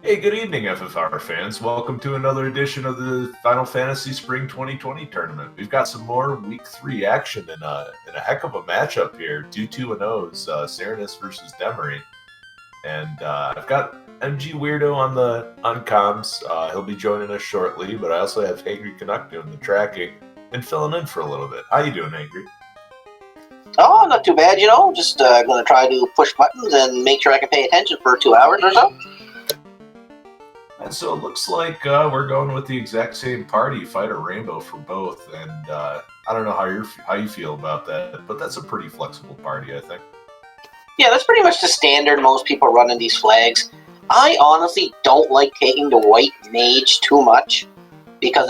Hey, good evening, FFR fans. Welcome to another edition of the Final Fantasy Spring 2020 tournament. We've got some more Week 3 action in a heck of a matchup here. 2-2-0's Syraniss versus Demerine. And I've got MG Weirdo on comms. He'll be joining us shortly, but I also have Angry Canuck doing the tracking and filling in for a little bit. How you doing, Angry? Oh, not too bad, just going to try to push buttons and make sure I can pay attention for 2 hours or so. And so it looks like we're going with the exact same party, Fighter Rainbow for both. And I don't know how you feel about that, but that's a pretty flexible party, I think. Yeah, that's pretty much the standard most people run in these flags. I honestly don't like taking the white mage too much, because,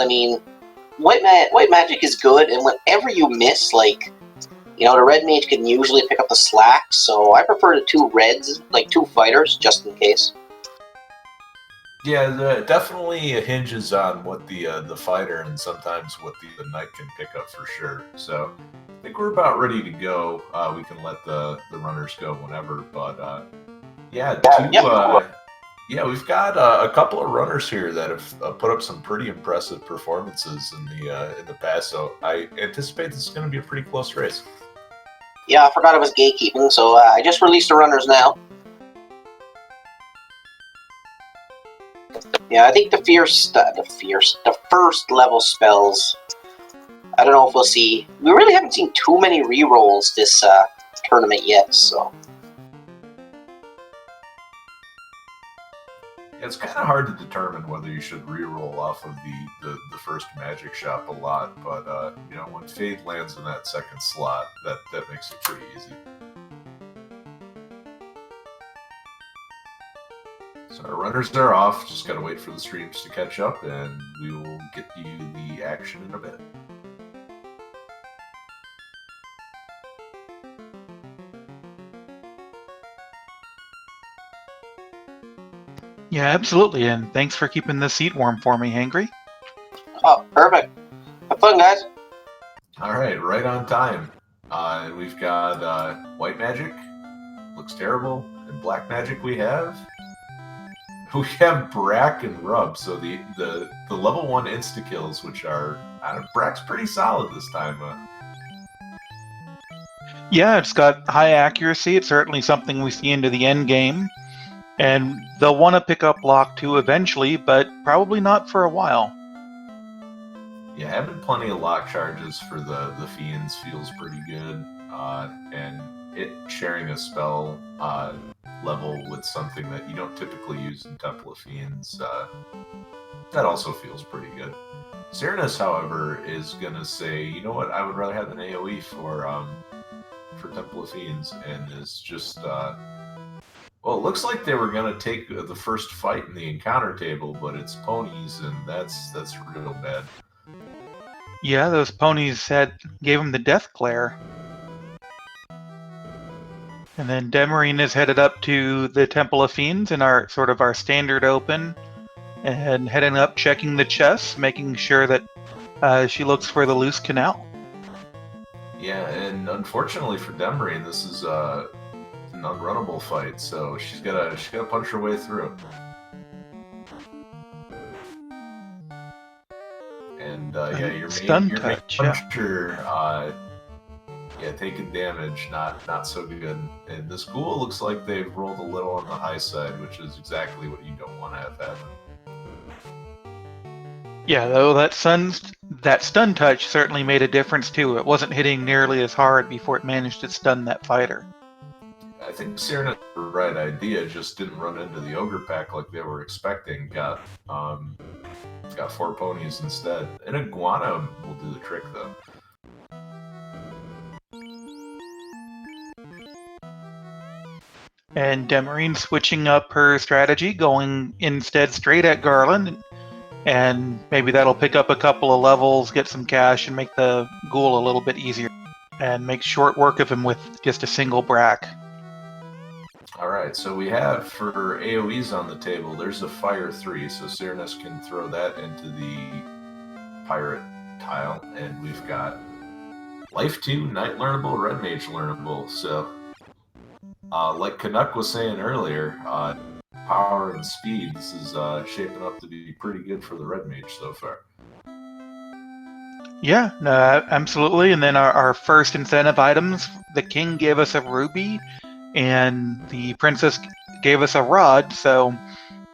white magic is good, and whenever you miss, the red mage can usually pick up the slack, so I prefer the 2 reds, like 2 fighters, just in case. Yeah, definitely hinges on what the fighter and sometimes what the knight can pick up for sure. So I think we're about ready to go. We can let the runners go whenever, but we've got a couple of runners here that have put up some pretty impressive performances in the past. So I anticipate this is going to be a pretty close race. Yeah, I forgot it was gatekeeping, so I just released the runners now. Yeah, I think the first level spells, I don't know if we'll see. We really haven't seen too many rerolls this tournament yet, so. Yeah, it's kind of hard to determine whether you should reroll off of the first magic shop a lot, but when Fade lands in that second slot, that makes it pretty easy. So our runners are off, just gotta wait for the streams to catch up, and we will get you the action in a bit. Yeah, absolutely, and thanks for keeping the seat warm for me, Hangry. Oh, perfect. Have fun, guys. Alright, right on time. We've got white magic, looks terrible, and black magic we have Brack and Rub, so the level 1 insta-kills, which are... Brack's pretty solid this time. Yeah, it's got high accuracy. It's certainly something we see into the end game. And they'll want to pick up Lock 2 eventually, but probably not for a while. Yeah, having plenty of lock charges for the Fiends feels pretty good. And it sharing a spell level with something that you don't typically use in Temple of Fiends, that also feels pretty good. Syraniss, however, is going to say, you know what, I would rather have an AoE for Temple of Fiends, and is just... well, it looks like they were going to take the first fight in the encounter table, but it's ponies, and that's real bad. Yeah, those ponies gave him the death glare. And then Demerine is headed up to the Temple of Fiends in our standard open, and heading up, checking the chests, making sure that she looks for the loose canal. Yeah, and unfortunately for Demerine, this is an unrunnable fight, so she's gotta punch her way through. And your main puncher, taking damage, not so good. And this ghoul looks like they've rolled a little on the high side, which is exactly what you don't want to have happen. Yeah, though that stun touch certainly made a difference too. It wasn't hitting nearly as hard before it managed to stun that fighter. I think Syraniss had the right idea, just didn't run into the ogre pack like they were expecting. Got 4 ponies instead. An iguana will do the trick though. And Demerine switching up her strategy, going instead straight at Garland, and maybe that'll pick up a couple of levels, get some cash, and make the ghoul a little bit easier, and make short work of him with just a single Brack. Alright, so we have, for AoEs on the table, there's a Fire 3, so Syraniss can throw that into the Pirate tile, and we've got Life 2, Night Learnable, Red Mage Learnable, so like Canuck was saying earlier, power and speed, this is shaping up to be pretty good for the red mage so far. Yeah, no, absolutely. And then our first incentive items, the king gave us a ruby, and the princess gave us a rod. So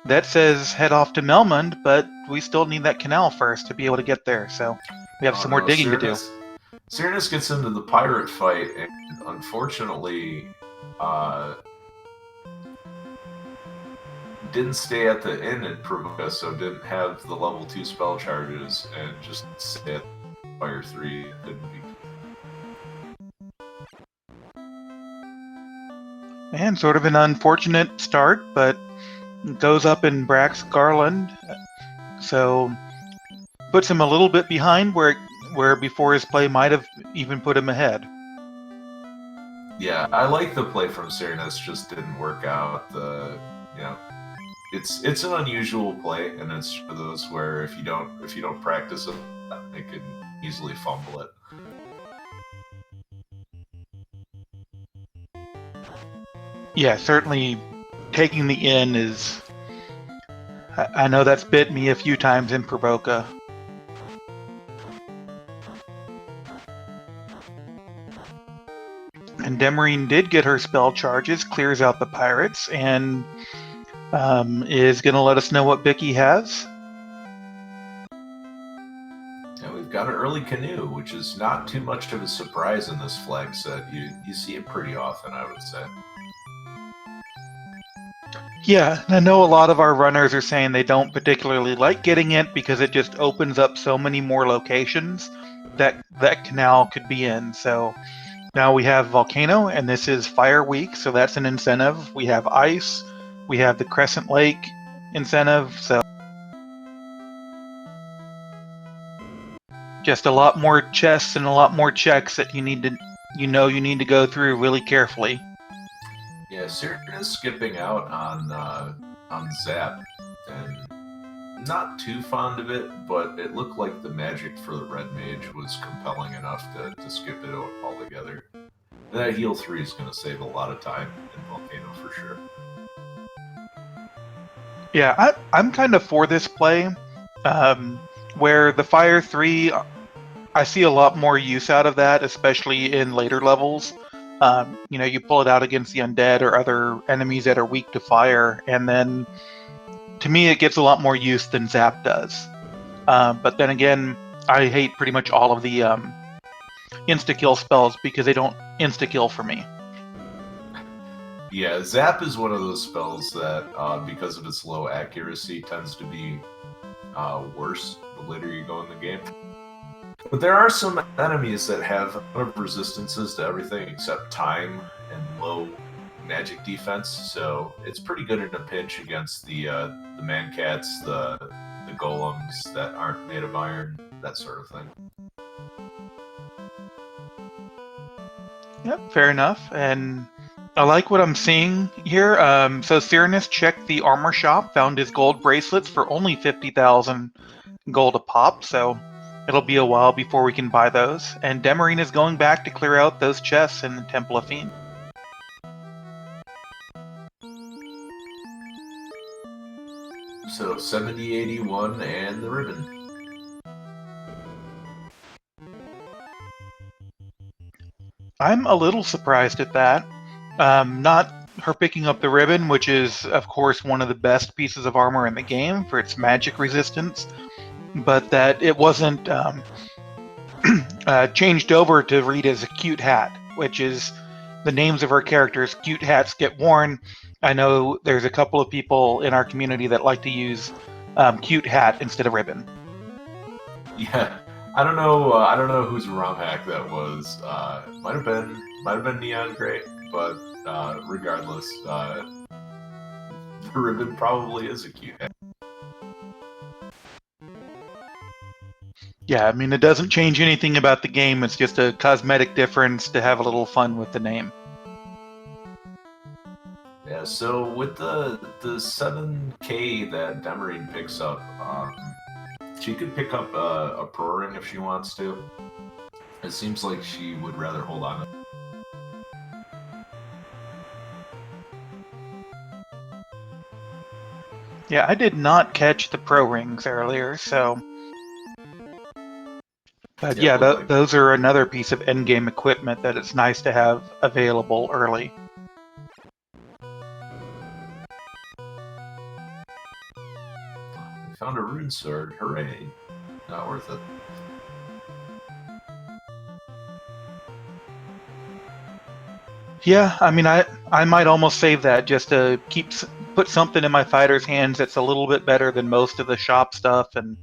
that says head off to Melmond, but we still need that canal first to be able to get there. So we have some more digging to do. Syraniss gets into the pirate fight, and unfortunately, didn't stay at the inn in Provoca, so didn't have the level 2 spell charges, and just stayed at Fire 3. Couldn't be. Man, sort of an unfortunate start, but goes up in Brack's Garland, so puts him a little bit behind where before his play might have even put him ahead. Yeah, I like the play from Syraniss, just didn't work out. It's an unusual play, and it's for those where if you don't practice it, they can easily fumble it. Yeah, certainly taking the inn is... I know that's bit me a few times in Provoca. And Demerine did get her spell charges, clears out the pirates, and is going to let us know what Bicky has. Yeah, we've got an early canoe, which is not too much of a surprise in this flag set. You see it pretty often, I would say. Yeah, I know a lot of our runners are saying they don't particularly like getting it because it just opens up so many more locations that canal could be in. So now we have Volcano, and this is Fire Week, so that's an incentive. We have Ice, we have the Crescent Lake incentive, so just a lot more chests and a lot more checks that you need to go through really carefully. Yeah, Syraniss skipping out on Zap, and not too fond of it, but it looked like the magic for the red mage was compelling enough to skip it altogether. That heal 3 is going to save a lot of time in Volcano for sure. Yeah, I'm kind of for this play, where the Fire 3, I see a lot more use out of that, especially in later levels. You pull it out against the undead or other enemies that are weak to fire, and then, to me, it gets a lot more use than Zap does. But then again, I hate pretty much all of the insta-kill spells because they don't insta-kill for me. Yeah, Zap is one of those spells that, because of its low accuracy, tends to be worse the later you go in the game. But there are some enemies that have a lot of resistances to everything except time and low magic defense, so it's pretty good in a pinch against the man-cats, the golems that aren't made of iron, that sort of thing. Yep, fair enough. And I like what I'm seeing here. So Syraniss checked the armor shop, found his gold bracelets for only 50,000 gold a pop, so it'll be a while before we can buy those. And Demerine is going back to clear out those chests in the Temple of Fiend. So 7081 and the ribbon. I'm a little surprised at that. Not her picking up the ribbon, which is, of course, one of the best pieces of armor in the game for its magic resistance, but that it wasn't changed over to read as a cute hat, which is the names of her characters. Cute hats get worn. I know there's a couple of people in our community that like to use cute hat instead of ribbon. Yeah, I don't know whose ROM hack that was. Might have been Neon Gray, but regardless, the ribbon probably is a cute hat. Yeah, I mean, it doesn't change anything about the game. It's just a cosmetic difference to have a little fun with the name. Yeah, so with the 7K that Demerine picks up, she could pick up a pro ring if she wants to. It seems like she would rather hold on. Yeah, I did not catch the pro rings earlier, so. But yeah, those are another piece of endgame equipment that it's nice to have available early. I found a rune sword. Hooray. Not worth it. Yeah, I mean, I might almost save that just to put something in my fighter's hands that's a little bit better than most of the shop stuff, and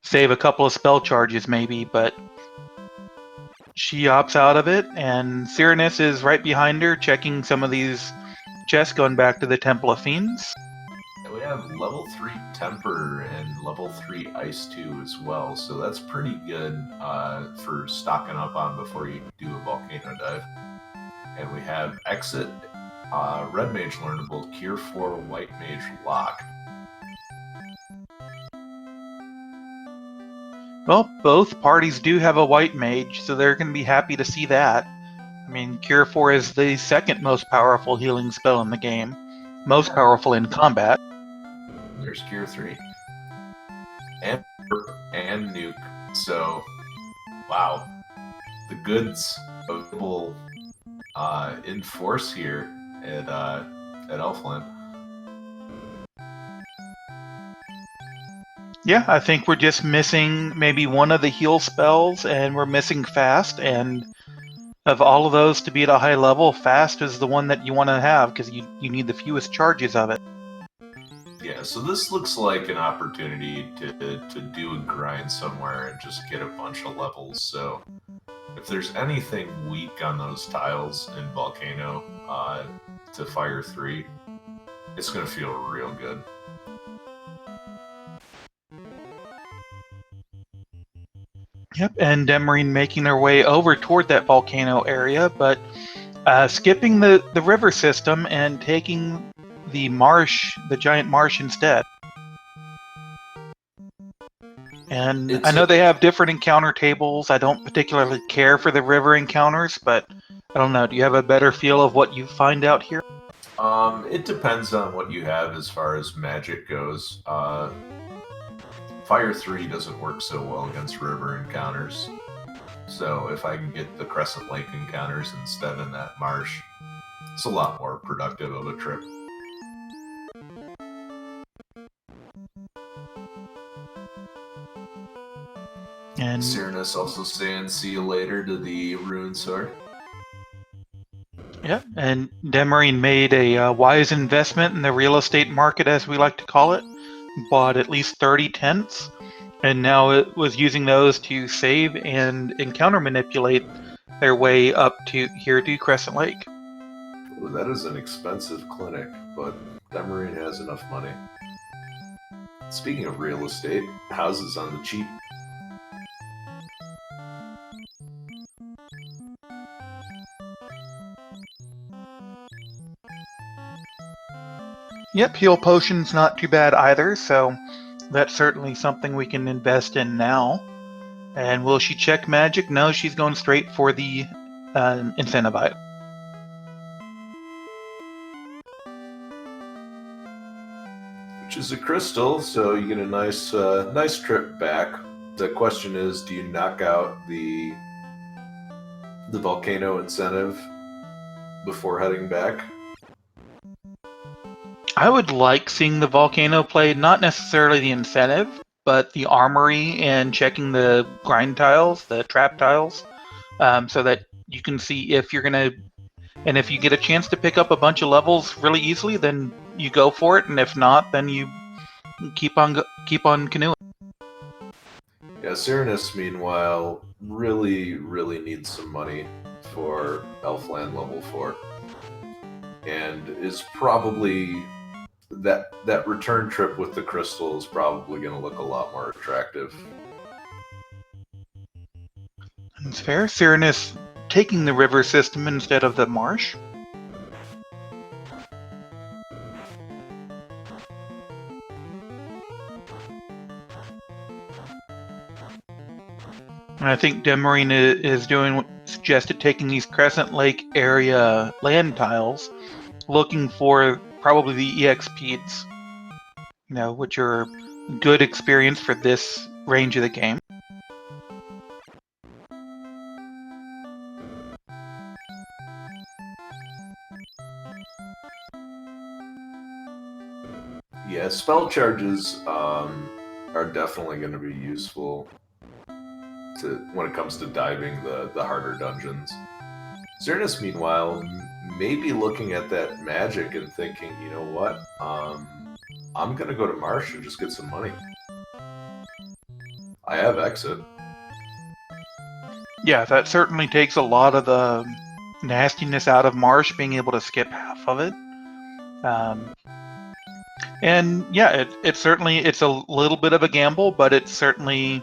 save a couple of spell charges maybe, but she opts out of it, and Syraniss is right behind her, checking some of these chests going back to the Temple of Fiends. And we have level 3 Temper and level 3 Ice 2 as well, so that's pretty good for stocking up on before you do a Volcano Dive. And we have Exit, Red Mage Learnable, Cure 4, White Mage Lock. Well, both parties do have a white mage, so they're going to be happy to see that. I mean, Cure 4 is the second most powerful healing spell in the game, most powerful in combat. There's Cure 3. And Nuke. So, wow. The goods available in force here at Elfland. Yeah, I think we're just missing maybe one of the heal spells, and we're missing Fast, and of all of those to be at a high level, Fast is the one that you want to have, because you need the fewest charges of it. Yeah, so this looks like an opportunity to do a grind somewhere and just get a bunch of levels, so if there's anything weak on those tiles in Volcano to Fire 3, it's going to feel real good. Yep, and Demerine making their way over toward that volcano area, but skipping the river system and taking the marsh, the giant marsh instead. And I know they have different encounter tables. I don't particularly care for the river encounters, but I don't know. Do you have a better feel of what you find out here? It depends on what you have as far as magic goes. Fire 3 doesn't work so well against river encounters. So if I can get the Crescent Lake encounters instead in that marsh, it's a lot more productive of a trip. And Syraniss also saying see you later to the Rune Sword. Yeah, and Demerine made a wise investment in the real estate market, as we like to call it. Bought at least 30 tents, and now it was using those to save and encounter manipulate their way up to here to Crescent Lake. Ooh, that is an expensive clinic, but Demerine has enough money. Speaking of real estate, houses on the cheap. Yep, heal potion's not too bad either, so that's certainly something we can invest in now. And will she check magic? No, she's going straight for the incentive item. Which is a crystal, so you get a nice nice trip back. The question is, do you knock out the volcano incentive before heading back? I would like seeing the volcano play, not necessarily the incentive, but the armory and checking the grind tiles, the trap tiles, so that you can see if you're gonna, and if you get a chance to pick up a bunch of levels really easily, then you go for it, and if not, then you keep on canoeing. Yeah, Syraniss, meanwhile, really needs some money for Elfland level 4, and is probably that return trip with the crystal is probably going to look a lot more attractive. It's fair. Syraniss taking the river system instead of the marsh. And I think Demerine is doing what suggested, taking these Crescent Lake area land tiles, looking for probably the EXPs, which are good experience for this range of the game. Yeah, spell charges are definitely going to be useful when it comes to diving the harder dungeons. Syraniss, meanwhile, may be looking at that magic and thinking, you know what, I'm going to go to Marsh and just get some money. I have exit. Yeah, that certainly takes a lot of the nastiness out of Marsh, being able to skip half of it. And yeah, it's a little bit of a gamble, but it's certainly,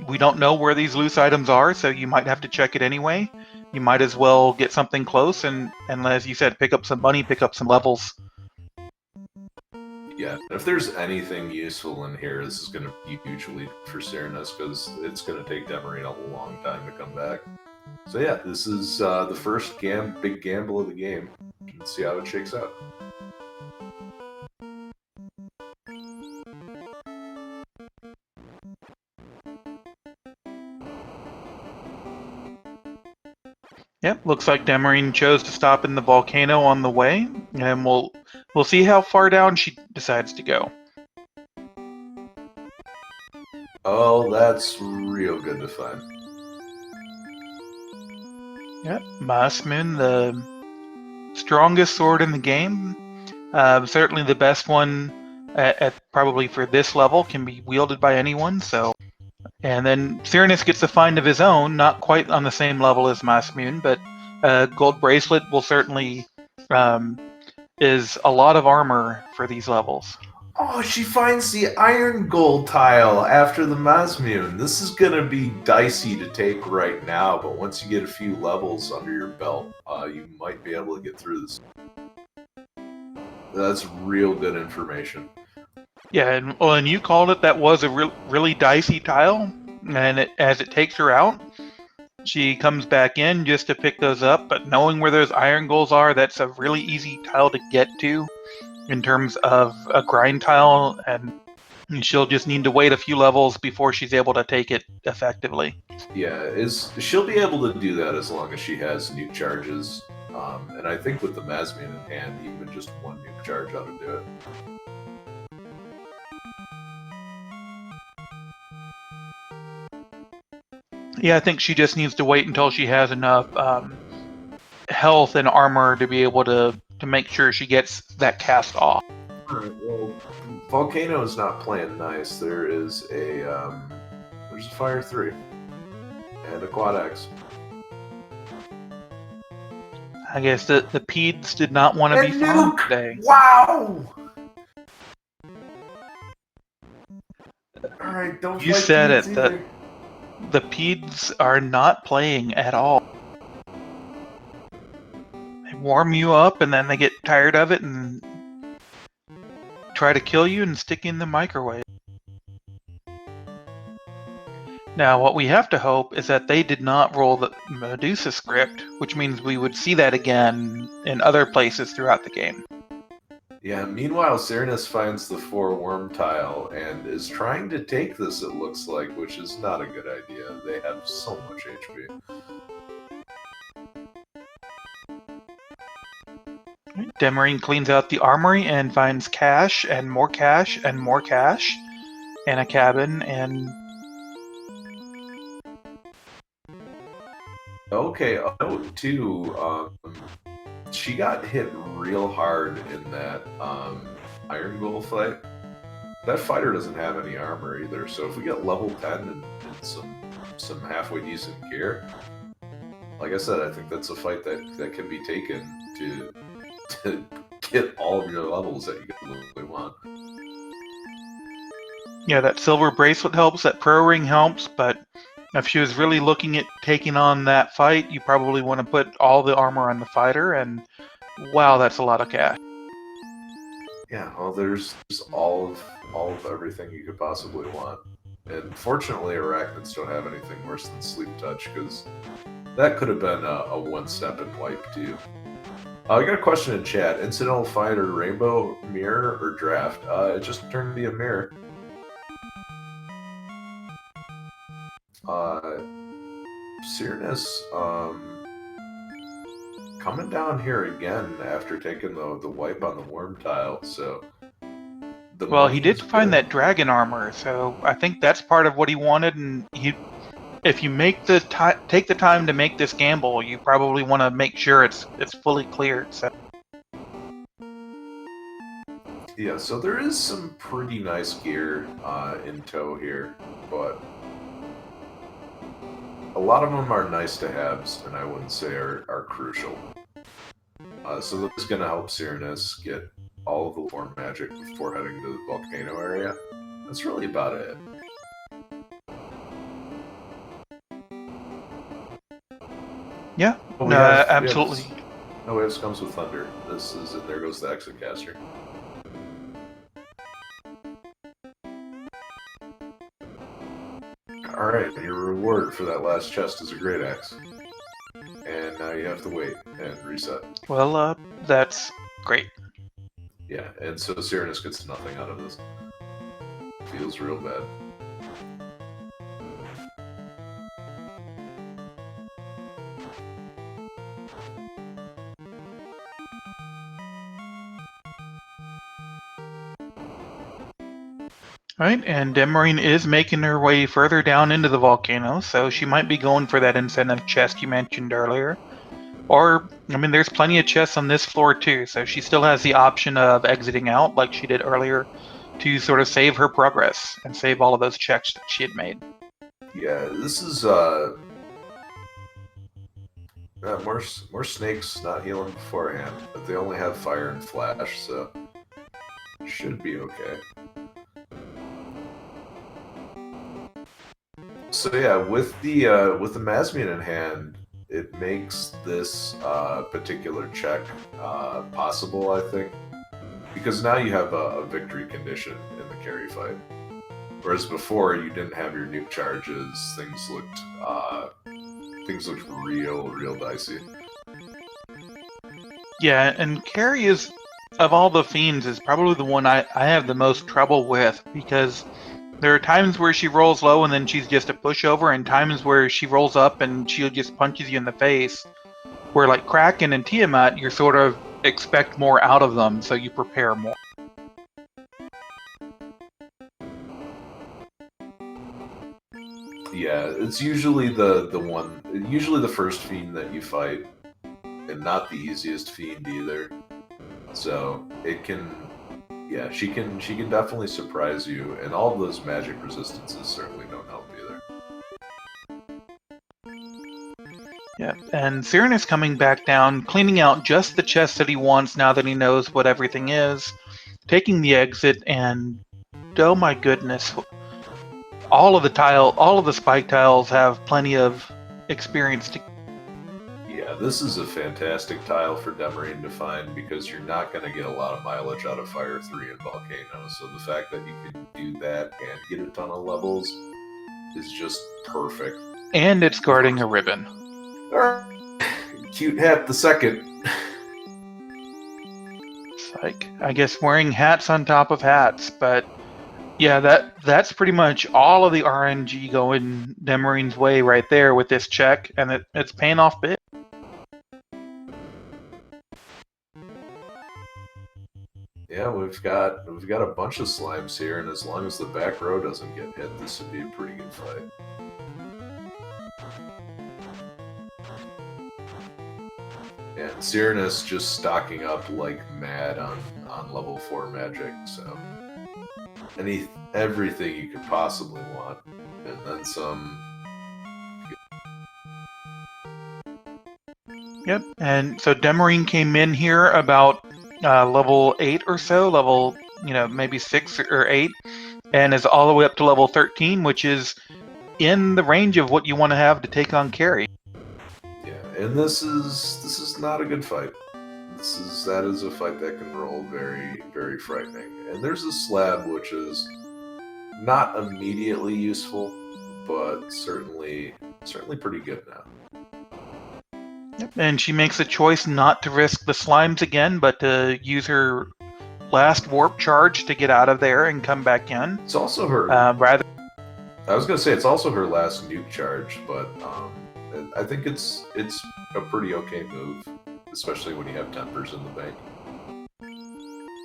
we don't know where these loose items are, so you might have to check it anyway. You might as well get something close and as you said, pick up some money, pick up some levels. Yeah, if there's anything useful in here, this is going to be hugely for Syraniss, because it's going to take Demerine a long time to come back. So yeah, this is the first big gamble of the game. Let's see how it shakes out. Yep, looks like Demerine chose to stop in the volcano on the way, and we'll see how far down she decides to go. Oh, that's real good to find. Yep, Masmoon, the strongest sword in the game. Certainly the best one at probably for this level, can be wielded by anyone. So, and then Syraniss gets a find of his own, not quite on the same level as Masmoon, but gold bracelet will certainly is a lot of armor for these levels. Oh, she finds the iron gold tile after the Masmoon. This is going to be dicey to take right now, but once you get a few levels under your belt, you might be able to get through this. That's real good information. Yeah, and you called it. That was a really dicey tile, and as it takes her out, she comes back in just to pick those up. But knowing where those iron goals are, that's a really easy tile to get to in terms of a grind tile, and she'll just need to wait a few levels before she's able to take it effectively. Yeah, she'll be able to do that as long as she has nuke charges. And I think with the Masmoon in hand, even just one nuke charge ought to do it. Yeah, I think she just needs to wait until she has enough health and armor to be able to make sure she gets that cast off. Alright, well, Volcano is not playing nice. There is there's a Fire 3 and a Quad X. I guess the Peds did not want to be found today. Wow! Alright, don't You said it. The Peds are not playing at all. They warm you up and then they get tired of it and try to kill you and stick you in the microwave. Now, what we have to hope is that they did not roll the Medusa script, which means we would see that again in other places throughout the game. Yeah, meanwhile, Syraniss finds the 4 worm tile and is trying to take this, it looks like, which is not a good idea. They have so much HP. Demerine cleans out the armory and finds cash and more cash and more cash, and a cabin, and Okay, note too, she got hit real hard in that Iron Goal fight. That fighter doesn't have any armor either, so if we get level 10 and some halfway decent gear, like I said, I think that's a fight that can be taken to get all of your levels that you really want. yeah, that silver bracelet helps, that pro ring helps, but if she was really looking at taking on that fight, you probably want to put all the armor on the fighter, and wow, that's a lot of cash. Yeah, well, there's all of everything you could possibly want. And fortunately, Arachnids don't have anything worse than Sleep Touch, because that could have been a one-step and wipe, too. I got a question in chat. Incidental Fighter, Rainbow, Mirror, or Draft? It just turned to be a Mirror. Syraniss, coming down here again after taking the wipe on the worm tile, so... Well, he did money's find good. that dragon armor, so I think that's part of what he wanted, and if you make take the time to make this gamble, you probably want to make sure it's fully cleared. So. Yeah, so there is some pretty nice gear in tow here, but a lot of them are nice to haves, and I wouldn't say are crucial. So this is going to help Syraniss get all of the lore magic before heading to the volcano area. That's really about it. Yeah, absolutely. No, we have Scums with Thunder. This is it. There goes the exit caster. Alright, your reward for that last chest is a great axe. And now you have to wait and reset. Well, that's great. Yeah, and so Syraniss gets nothing out of this. Feels real bad. Right, and Demerine is making her way further down into the volcano, so she might be going for that incentive chest you mentioned earlier. Or, I mean, there's plenty of chests on this floor too, so she still has the option of exiting out like she did earlier to sort of save her progress and save all of those checks that she had made. Yeah, this is more snakes not healing beforehand, but they only have fire and flash, so should be okay. So yeah, with the Masmian in hand, it makes this particular check possible, I think, because now you have a victory condition in the carry fight, whereas before you didn't have your nuke charges. Things looked real dicey. Yeah, and carry is, of all the fiends, is probably the one I have the most trouble with, because there are times where she rolls low and then she's just a pushover, and times where she rolls up and she just punches you in the face. Where like Kraken and Tiamat, you sort of expect more out of them, so you prepare more. Yeah, it's usually usually the first fiend that you fight, and not the easiest fiend either. So it can, yeah, she can definitely surprise you, and all of those magic resistances certainly don't help either. Yeah, and Syraniss coming back down, cleaning out just the chest that he wants now that he knows what everything is, taking the exit, and oh my goodness, all of the spike tiles have plenty of experience to. Yeah, this is a fantastic tile for Demerine to find because you're not going to get a lot of mileage out of Fire 3 and Volcano, so the fact that you can do that and get a ton of levels is just perfect. And it's guarding a ribbon. Cute hat the second. It's like, I guess wearing hats on top of hats, but yeah, that's pretty much all of the RNG going Demerine's way right there with this check, and it's paying off big. Yeah, we've got a bunch of slimes here, and as long as the back row doesn't get hit, this would be a pretty good fight. And Syraniss just stocking up like mad on level 4 magic, so everything you could possibly want, and then some. Yep, and so Demerine came in here about level 8 or so, maybe 6 or 8, and is all the way up to level 13, which is in the range of what you want to have to take on carry. Yeah, and this is not a good fight. That is a fight that can roll very, very frightening. And there's a slab which is not immediately useful, but certainly pretty good now. And she makes a choice not to risk the slimes again, but to use her last warp charge to get out of there and come back in. It's also her. Rather, I was gonna say it's also her last nuke charge, but I think it's a pretty okay move, especially when you have tempers in the bank.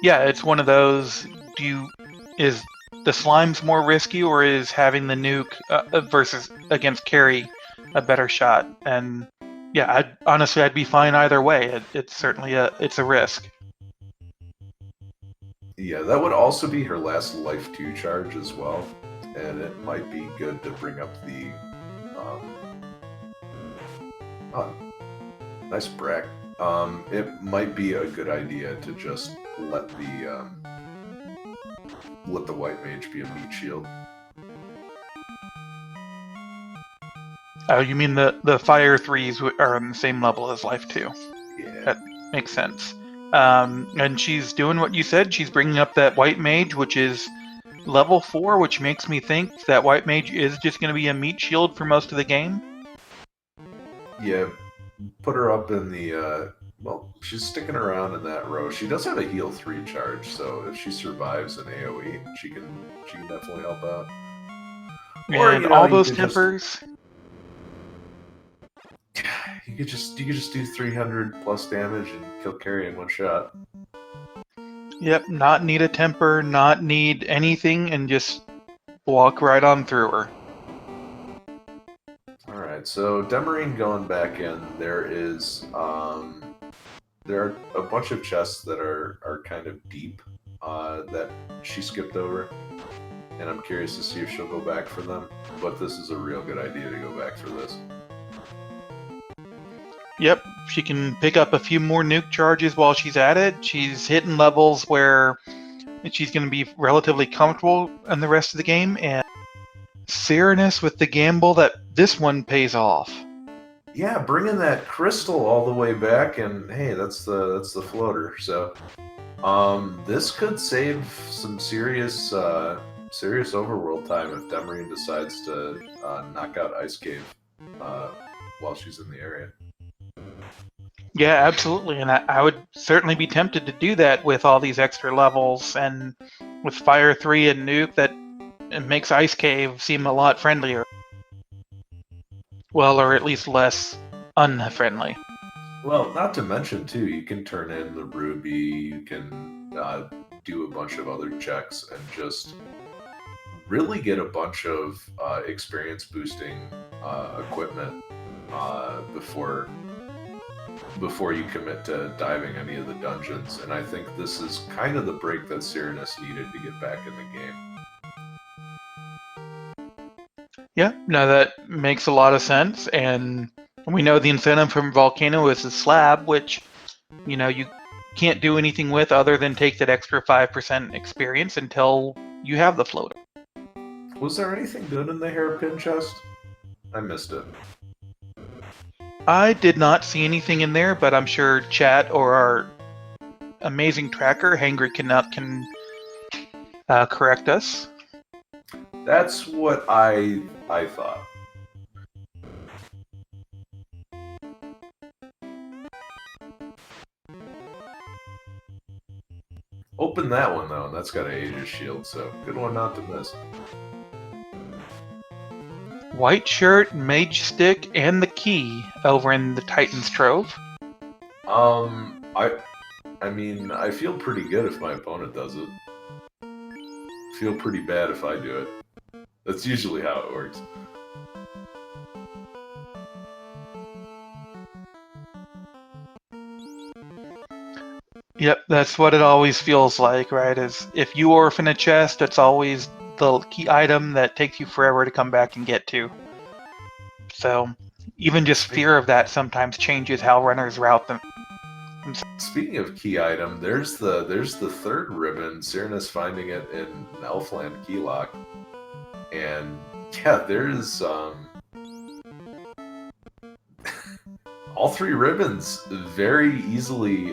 yeah, it's one of those. Is the slimes more risky, or is having the nuke versus against carry a better shot? And yeah, honestly, I'd be fine either way. It's certainly it's a risk. Yeah, that would also be her last life 2 charge as well, and it might be good to bring up the oh, nice Brack. It might be a good idea to just let the white mage be a meat shield. Oh, you mean the fire 3s are on the same level as life 2? Yeah. That makes sense. And she's doing what you said. She's bringing up that white mage, which is level 4, which makes me think that white mage is just going to be a meat shield for most of the game. Yeah, put her up in the, well, she's sticking around in that row. She does have a heal 3 charge, so if she survives an AoE, she can definitely help out. Or, and all those tempers. You could just do 300 plus damage and kill carry in one shot. Yep, not need a temper, not need anything, and just walk right on through her. Alright, so Demerine going back in, there are a bunch of chests that are kind of deep that she skipped over, and I'm curious to see if she'll go back for them, but this is a real good idea to go back for this. Yep, she can pick up a few more nuke charges while she's at it. She's hitting levels where she's going to be relatively comfortable in the rest of the game, and Syraniss with the gamble that this one pays off. Yeah, bringing that crystal all the way back, and hey, that's the floater. So, this could save some serious overworld time if Demerine decides to knock out Ice Cave while she's in the area. Yeah, absolutely, and I would certainly be tempted to do that with all these extra levels, and with Fire 3 and Nuke, that it makes Ice Cave seem a lot friendlier. Well, or at least less unfriendly. Well, not to mention, too, you can turn in the Ruby, you can do a bunch of other checks, and just really get a bunch of experience boosting equipment before you commit to diving any of the dungeons. And I think this is kind of the break that Syraniss needed to get back in the game. Yeah, no, that makes a lot of sense, and we know the incentive from Volcano is the slab, which, you can't do anything with other than take that extra 5% experience until you have the floater. Was there anything good in the hairpin chest? I missed it. I did not see anything in there, but I'm sure chat or our amazing tracker, Hangry can correct us. That's what I thought. Open that one though, and that's got an Aegis shield, so good one not to miss. White shirt, mage stick, and the key over in the Titan's Trove. I mean, I feel pretty good if my opponent does it. Feel pretty bad if I do it. That's usually how it works. Yep, that's what it always feels like, right? Is if you orphan a chest, it's always the key item that takes you forever to come back and get to. So, even just fear of that sometimes changes how runners route them. Speaking of key item, there's the third ribbon, Syraniss finding it in Elfland Keylock. And yeah, there's all 3 ribbons very easily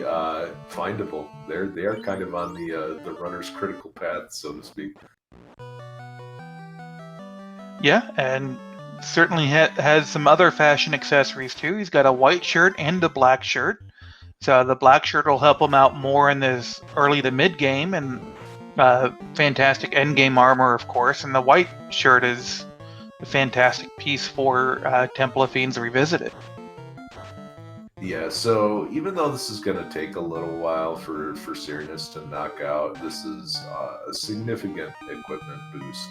findable. They are kind of on the runner's critical path, so to speak. Yeah, and certainly has some other fashion accessories too. He's got a white shirt and a black shirt. So the black shirt will help him out more in this early to mid game, and fantastic end game armor, of course. And the white shirt is a fantastic piece for Temple of Fiends Revisited. Yeah, so even though this is going to take a little while for Syraniss to knock out, this is a significant equipment boost.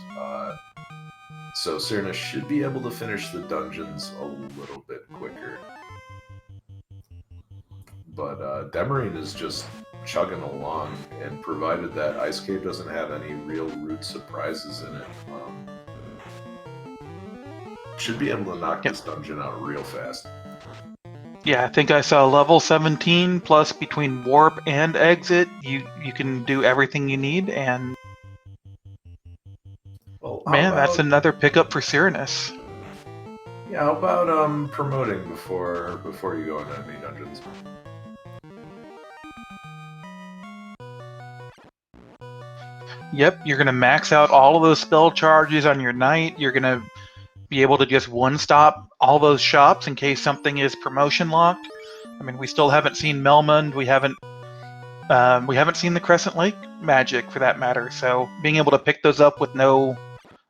So Syraniss should be able to finish the dungeons a little bit quicker. But Demerine is just chugging along, and provided that Ice Cave doesn't have any real root surprises in it, should be able to knock this dungeon out real fast. Yeah, I think I saw level 17 plus between warp and exit. You can do everything you need, and well, man, that's another pickup for Syraniss. Yeah, how about promoting before you go into enemy dungeons? Yep, you're gonna max out all of those spell charges on your knight. You're gonna be able to just one-stop all those shops in case something is promotion locked. I mean, we still haven't seen Melmond. We haven't seen the Crescent Lake magic, for that matter. So being able to pick those up with no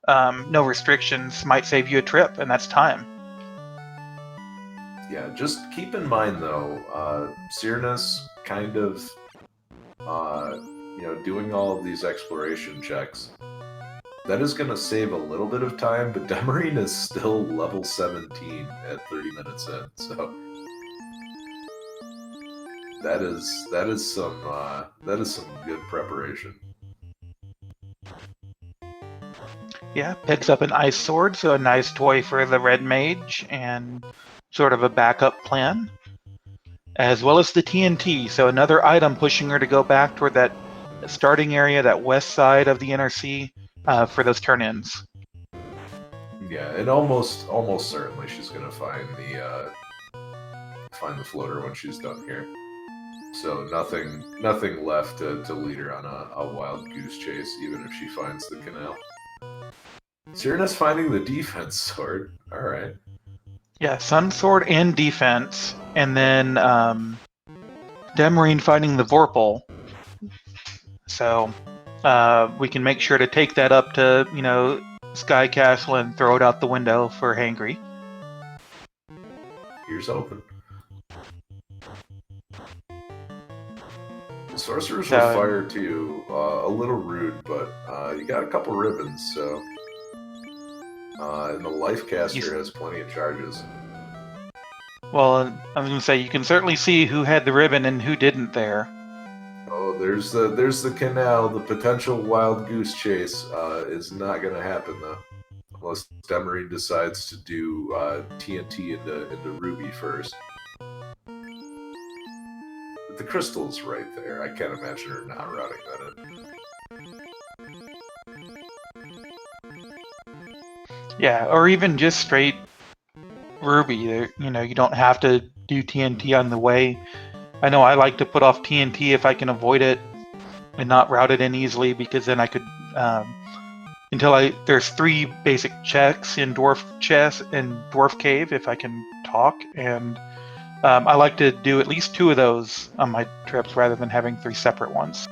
restrictions might save you a trip, and that's time. Yeah, just keep in mind though, Syraniss kind of, doing all of these exploration checks. That is going to save a little bit of time, but Demerine is still level 17 at 30 minutes in, so that is some good preparation. Yeah, picks up an ice sword, so a nice toy for the red mage, and sort of a backup plan, as well as the TNT, so another item pushing her to go back toward that starting area, that west side of the Inner Sea, for those turn-ins. Yeah, and almost certainly she's gonna find the floater when she's done here. So nothing left to lead her on a wild goose chase, even if she finds the canal. Syraniss finding the defense sword. All right. Yeah, Sun Sword and defense, and then Demerine finding the Vorpal. So we can make sure to take that up to, Sky Castle and throw it out the window for Hangry. Ears open. The sorcerers will fire too. A little rude, but you got a couple ribbons, so. And the life caster has plenty of charges. Well, I was going to say, you can certainly see who had the ribbon and who didn't there. Oh, there's the canal. The potential wild goose chase is not going to happen, though. Unless Demerine decides to do TNT into Ruby first. But the crystal's right there. I can't imagine her not routing that in. Yeah, or even just straight Ruby. You don't have to do TNT on the way. I know I like to put off TNT if I can avoid it and not route it in easily, because then I could there's 3 basic checks in Dwarf Chest and Dwarf Cave if I can talk, and I like to do at least 2 of those on my trips rather than having 3 separate ones.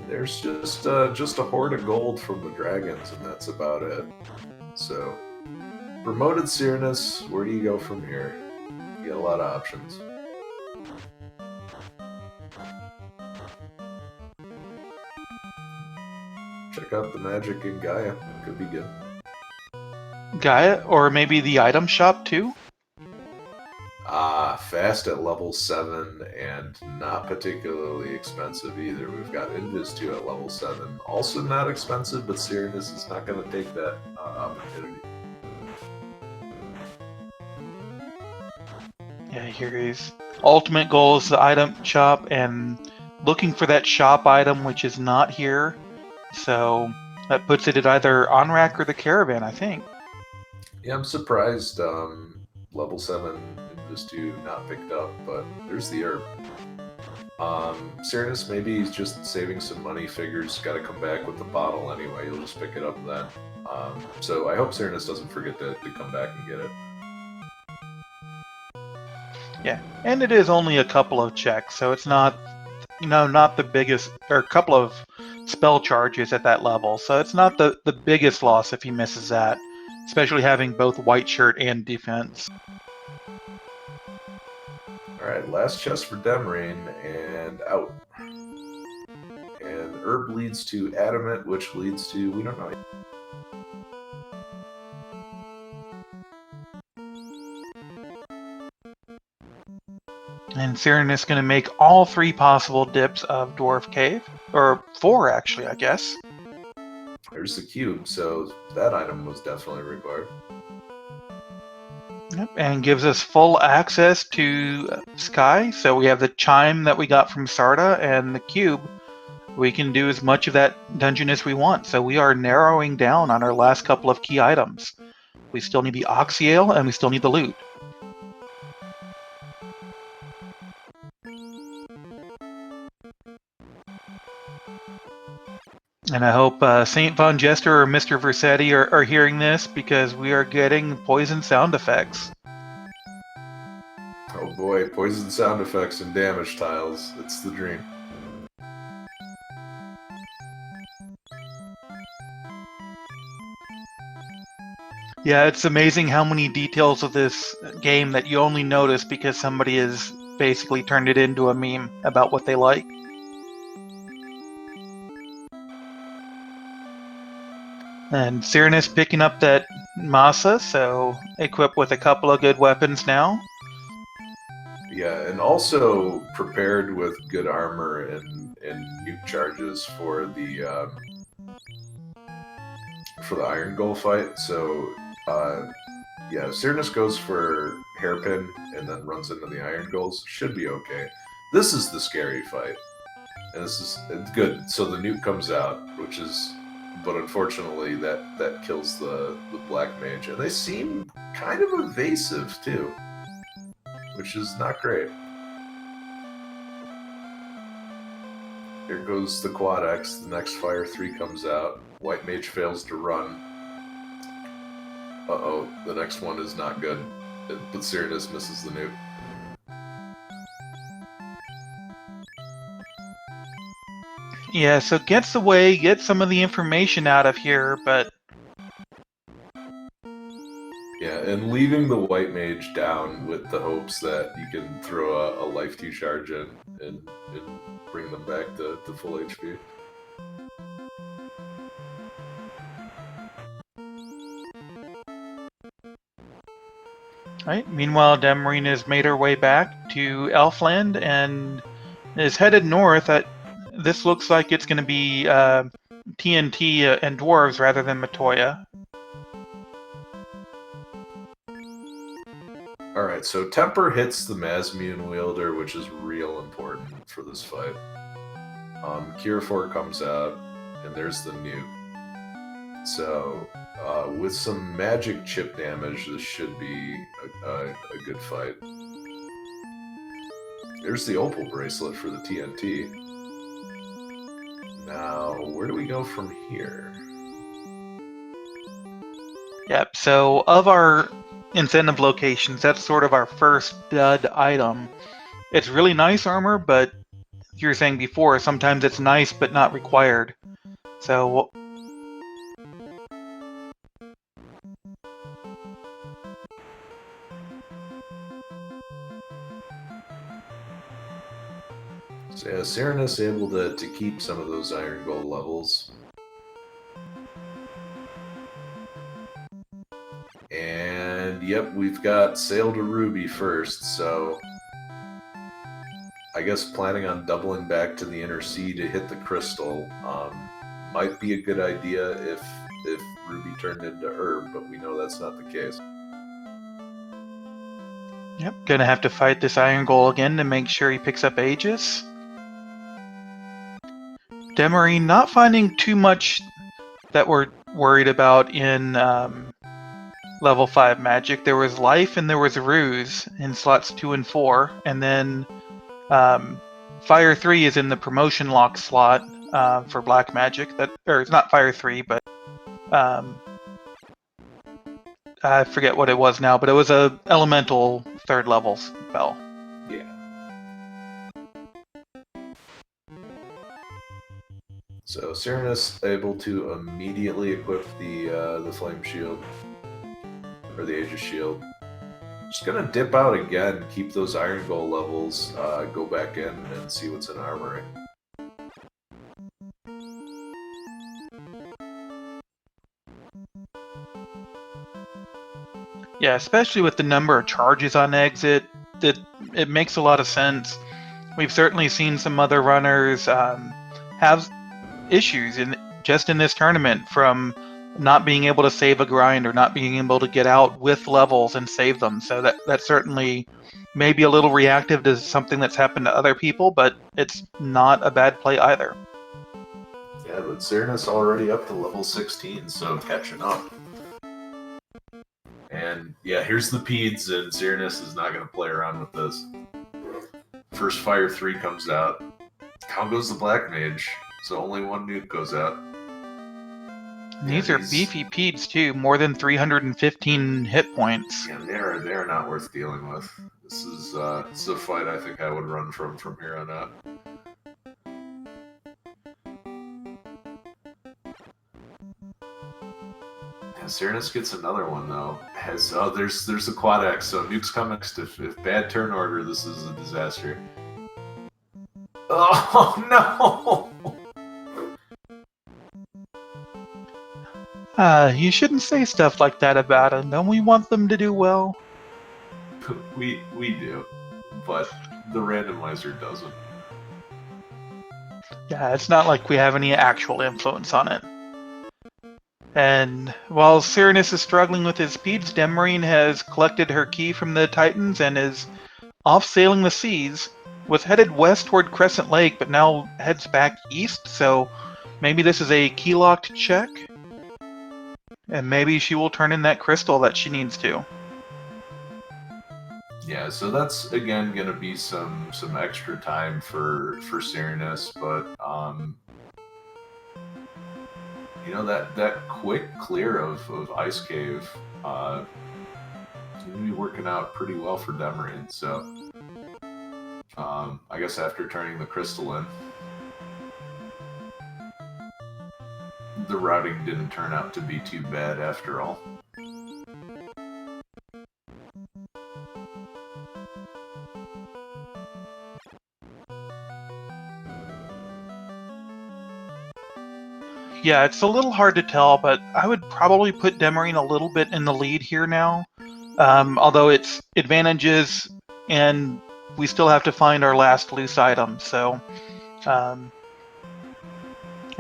There's just a horde of gold from the dragons, and that's about it. So, promoted Syraniss, where do you go from here? You get a lot of options. Check out the magic in Gaia. Could be good. Gaia, or maybe the item shop too? Fast at level 7 and not particularly expensive either. We've got Invis 2 at level 7. Also not expensive, but Syraniss is not going to take that opportunity. Yeah, here is ultimate goal is the item shop, and looking for that shop item, which is not here. So that puts it at either Onrak or the Caravan, I think. Yeah, I'm surprised level 7 Invis 2 not picked up, but there's the herb. Syraniss, maybe he's just saving some money, figures got to come back with the bottle anyway, he'll just pick it up then. So I hope Syraniss doesn't forget to come back and get it. Yeah, and it is only a couple of checks, so it's not, not the biggest, or a couple of spell charges at that level, so it's not the biggest loss if he misses that, especially having both white shirt and defense. Alright, last chest for Demerine, and out. And herb leads to adamant, which leads to, we don't know. And Syraniss is going to make all 3 possible dips of Dwarf Cave. Or 4, actually, I guess. There's the cube, so that item was definitely required. Yep, and gives us full access to Sky. So we have the chime that we got from Sarda and the cube. We can do as much of that dungeon as we want. So we are narrowing down on our last couple of key items. We still need the Oxyale, and we still need the loot. And I hope St. Von Jester or Mr. Versetti are hearing this, because we are getting poison sound effects. Oh boy, poison sound effects and damage tiles. It's the dream. Yeah, it's amazing how many details of this game that you only notice because somebody has basically turned it into a meme about what they like. And Syraniss picking up that Masa, so equipped with a couple of good weapons now. Yeah, and also prepared with good armor and nuke charges for the Iron Goal fight. So yeah, Syraniss goes for Hairpin and then runs into the Iron Goals. Should be okay. This is the scary fight. And it's good. So the nuke comes out, which is... But unfortunately, that kills the Black Mage. And they seem kind of evasive, too. Which is not great. Here goes the Quad X. The next Fire 3 comes out. White Mage fails to run. Uh-oh, the next one is not good. But Syraniss misses the nuke. Yeah, so gets away, gets some of the information out of here, but... Yeah, and leaving the White Mage down with the hopes that you can throw a Life 2 charge in and bring them back to full HP. Right. Meanwhile, Demerine has made her way back to Elfland and is headed north. This looks like it's going to be TNT and dwarves rather than Matoya. Alright, so Temper hits the Mazmune wielder, which is real important for this fight. Kirafor comes out, and there's the nuke. So, with some magic chip damage, this should be a good fight. There's the Opal bracelet for the TNT. Now, where do we go from here? Yep, so of our incentive locations, that's sort of our first dud item. It's really nice armor, but you were saying before, sometimes it's nice but not required. So... So yeah, Syraniss able to keep some of those Iron Gold levels. And yep, we've got Sail to Ruby first, so I guess planning on doubling back to the Inner Sea to hit the crystal might be a good idea if Ruby turned into Herb, but we know that's not the case. Yep, gonna have to fight this Iron Goal again to make sure he picks up Aegis. Demerine not finding too much that we're worried about in level 5 magic. There was life and there was ruse in slots 2 and 4, and then fire 3 is in the promotion lock slot for black magic. Or it's not fire 3, but I forget what it was now, but it was a elemental 3rd level spell. Yeah. So Syraniss able to immediately equip the flame shield or the Aegis shield. Just gonna dip out again, keep those iron goal levels, go back in and see what's in armory. Yeah, especially with the number of charges on exit, it makes a lot of sense. We've certainly seen some other runners have issues just in this tournament from not being able to save a grind or not being able to get out with levels and save them. So that certainly may be a little reactive to something that's happened to other people, but it's not a bad play either. Yeah, but Syraniss already up to level 16, so catching up. And yeah, here's the peds, and Syraniss is not going to play around with this. First Fire 3 comes out. How goes the Black Mage? So only one nuke goes out. These are beefy peds too, more than 315 hit points. Yeah, they're not worth dealing with. This is a fight I think I would run from here on out. Yeah, Syraniss gets another one though. There's the quad X, so nukes come next. If bad turn order, this is a disaster. Oh no! You shouldn't say stuff like that about them. Don't we want them to do well? We do, but the randomizer doesn't. Yeah, it's not like we have any actual influence on it. And while Syraniss is struggling with his speeds, Demerine has collected her key from the Titans and is off sailing the seas. Was headed west toward Crescent Lake, but now heads back east, so maybe this is a key-locked check? And maybe she will turn in that crystal that she needs to. Yeah, so that's again gonna be some extra time for Syraniss, but you know that quick clear of Ice Cave is gonna be working out pretty well for Demerine. So I guess after turning the crystal in, the routing didn't turn out to be too bad after all. Yeah, it's a little hard to tell, but I would probably put Demerine a little bit in the lead here now. Although it's advantages, and we still have to find our last loose item. So, I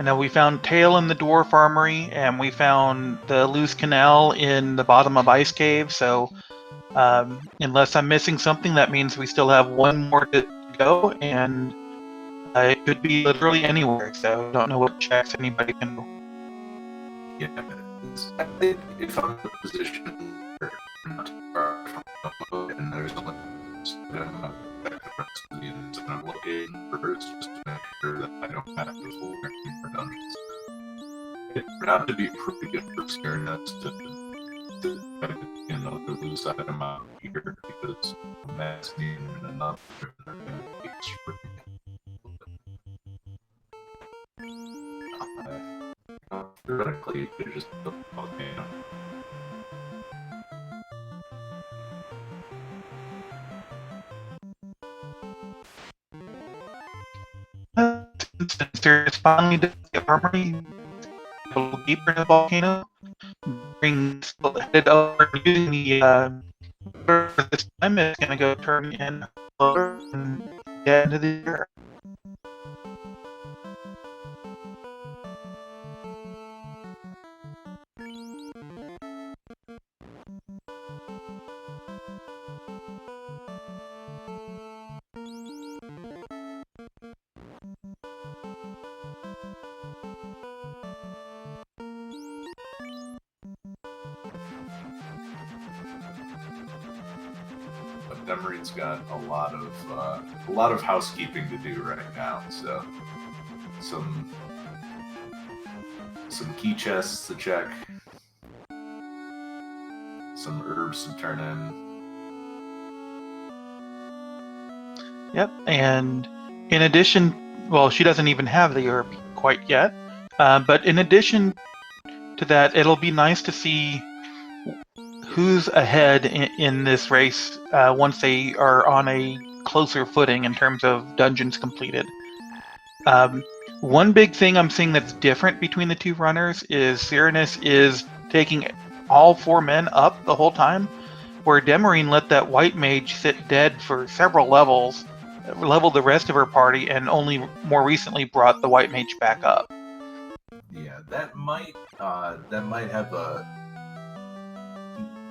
know we found Tail in the Dwarf Armory, and we found the loose canal in the bottom of Ice Cave. So, unless I'm missing something, that means we still have one more to go, and it could be literally anywhere. So, I don't know what checks anybody can do. Yeah, I think if I'm in a position where I'm not too far from and there's only back the rest of the units, and I'm looking first just to make sure that I don't have to full for dungeons. It turned out to be pretty good for Syraniss to lose item out here because Max needed another theoretically, you could just build a volcano. Since there's finally the armory a little deeper in the volcano, headed over using the this time it's gonna go turn in and get into the air. Demerine's got a lot of housekeeping to do right now. So some key chests to check, some herbs to turn in. Yep, and in addition, well, she doesn't even have the herb quite yet, but in addition to that, it'll be nice to see who's ahead in this race once they are on a closer footing in terms of dungeons completed. One big thing I'm seeing that's different between the two runners is Syraniss is taking all 4 men up the whole time, where Demerine let that white mage sit dead for several levels, leveled the rest of her party, and only more recently brought the white mage back up. Yeah, that might have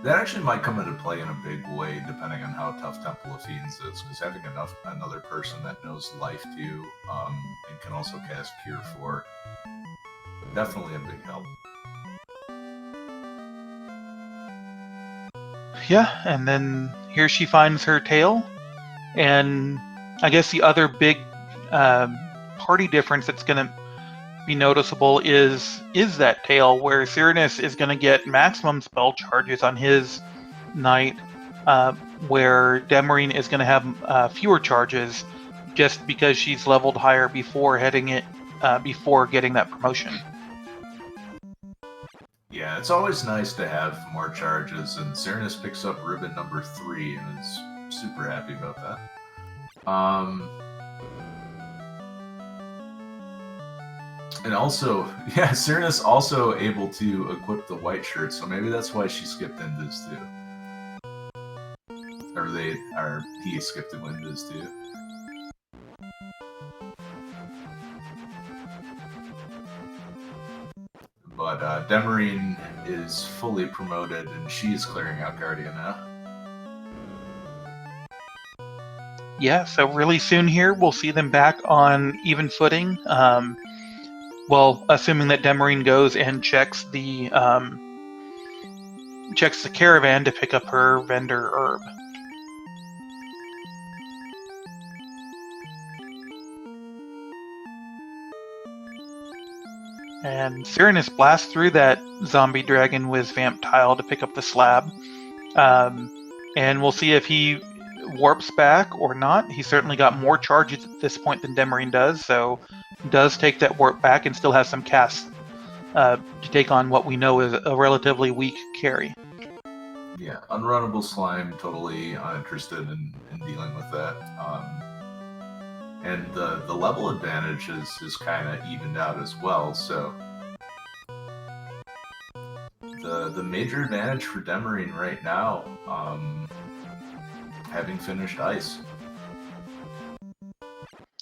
that actually might come into play in a big way depending on how tough Temple of Fiends is, because having another person that knows Life too, and can also cast Cure for, definitely a big help. Yeah, and then here she finds her tail, and I guess the other big party difference that's going to be noticeable is that tail, where Syraniss is going to get maximum spell charges on his knight, where Demerine is going to have fewer charges, just because she's leveled higher before before getting that promotion. Yeah, it's always nice to have more charges, and Syraniss picks up ribbon number 3 and is super happy about that. And also, yeah, Syraniss also able to equip the white shirt, so maybe that's why she skipped Indus too. Or he skipped Indus too. But Demerine is fully promoted, and she's clearing out Guardian now. Yeah, so really soon here, we'll see them back on even footing. Well, assuming that Demerine goes and checks the caravan to pick up her vendor herb. And Syraniss blasts through that zombie dragon with Vamp Tile to pick up the slab. And we'll see if he warps back or not. He's certainly got more charges at this point than Demerine does, so does take that warp back and still has some casts to take on what we know is a relatively weak carry. Yeah, unrunnable slime, totally uninterested in dealing with that. And the level advantage is kind of evened out as well, so the major advantage for Demerine right now, having finished Ice.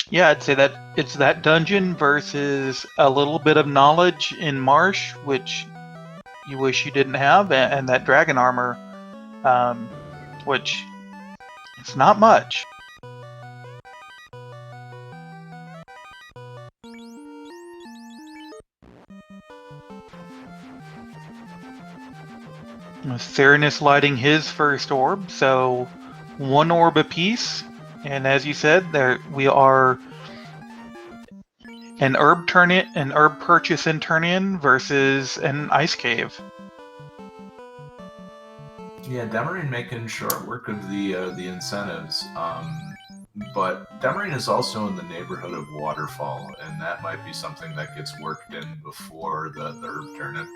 Yeah, I'd say that it's that dungeon versus a little bit of knowledge in Marsh, which you wish you didn't have, and that dragon armor, which it's not much. Syraniss lighting his first orb, so 1 orb apiece. And as you said, there we are an herb purchase and turn in versus an ice cave. Yeah, Demerine making short work of the incentives, but Demerine is also in the neighborhood of Waterfall, and that might be something that gets worked in before the herb turn-in.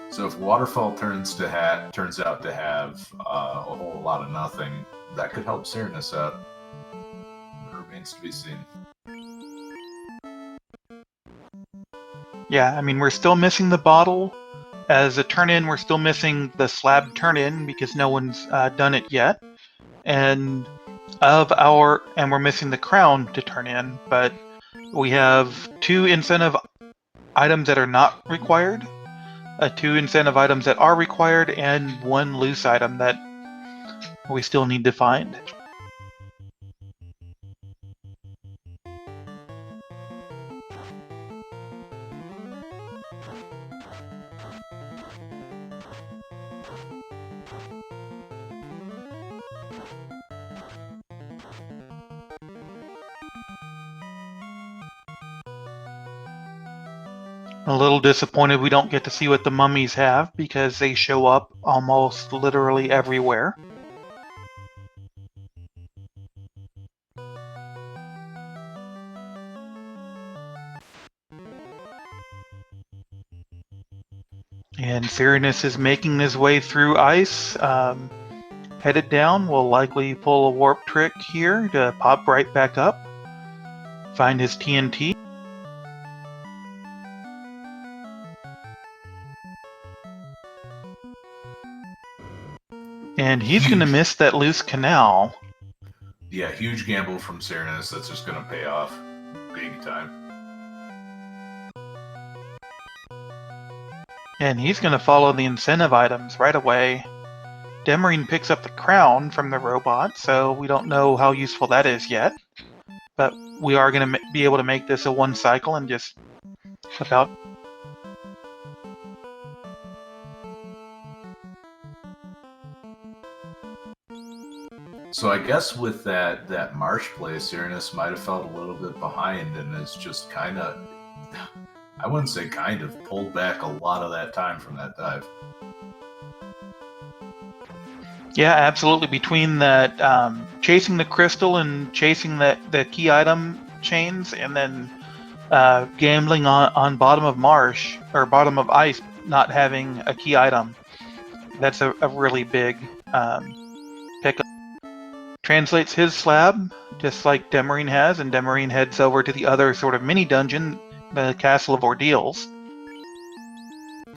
So if Waterfall turns out to have a whole lot of nothing, that could help Syraniss out. It remains to be seen. Yeah, I mean, we're still missing the bottle. As a turn-in, we're still missing the slab turn-in because no one's done it yet. And we're missing the crown to turn in, but we have 2 incentive items that are not required, 2 incentive items that are required, and 1 loose item that we still need to find. A little disappointed we don't get to see what the mummies have, because they show up almost literally everywhere. And Syraniss is making his way through ice. Headed down, will likely pull a warp trick here to pop right back up. Find his TNT. And he's going to miss that loose canal. Yeah, huge gamble from Syraniss that's just going to pay off big time. And he's going to follow the incentive items right away. Demerine picks up the crown from the robot, so we don't know how useful that is yet. But we are going to be able to make this a one cycle and just about. So I guess with that marsh play, Syraniss might have felt a little bit behind and is just kind of, I wouldn't say kind of, pulled back a lot of that time from that dive. Yeah, absolutely. Between that chasing the crystal and chasing the key item chains, and then gambling on bottom of marsh or bottom of ice, not having a key item, that's a really big pickup. Translates his slab just like Demerine has, and Demerine heads over to the other sort of mini dungeon, the Castle of Ordeals.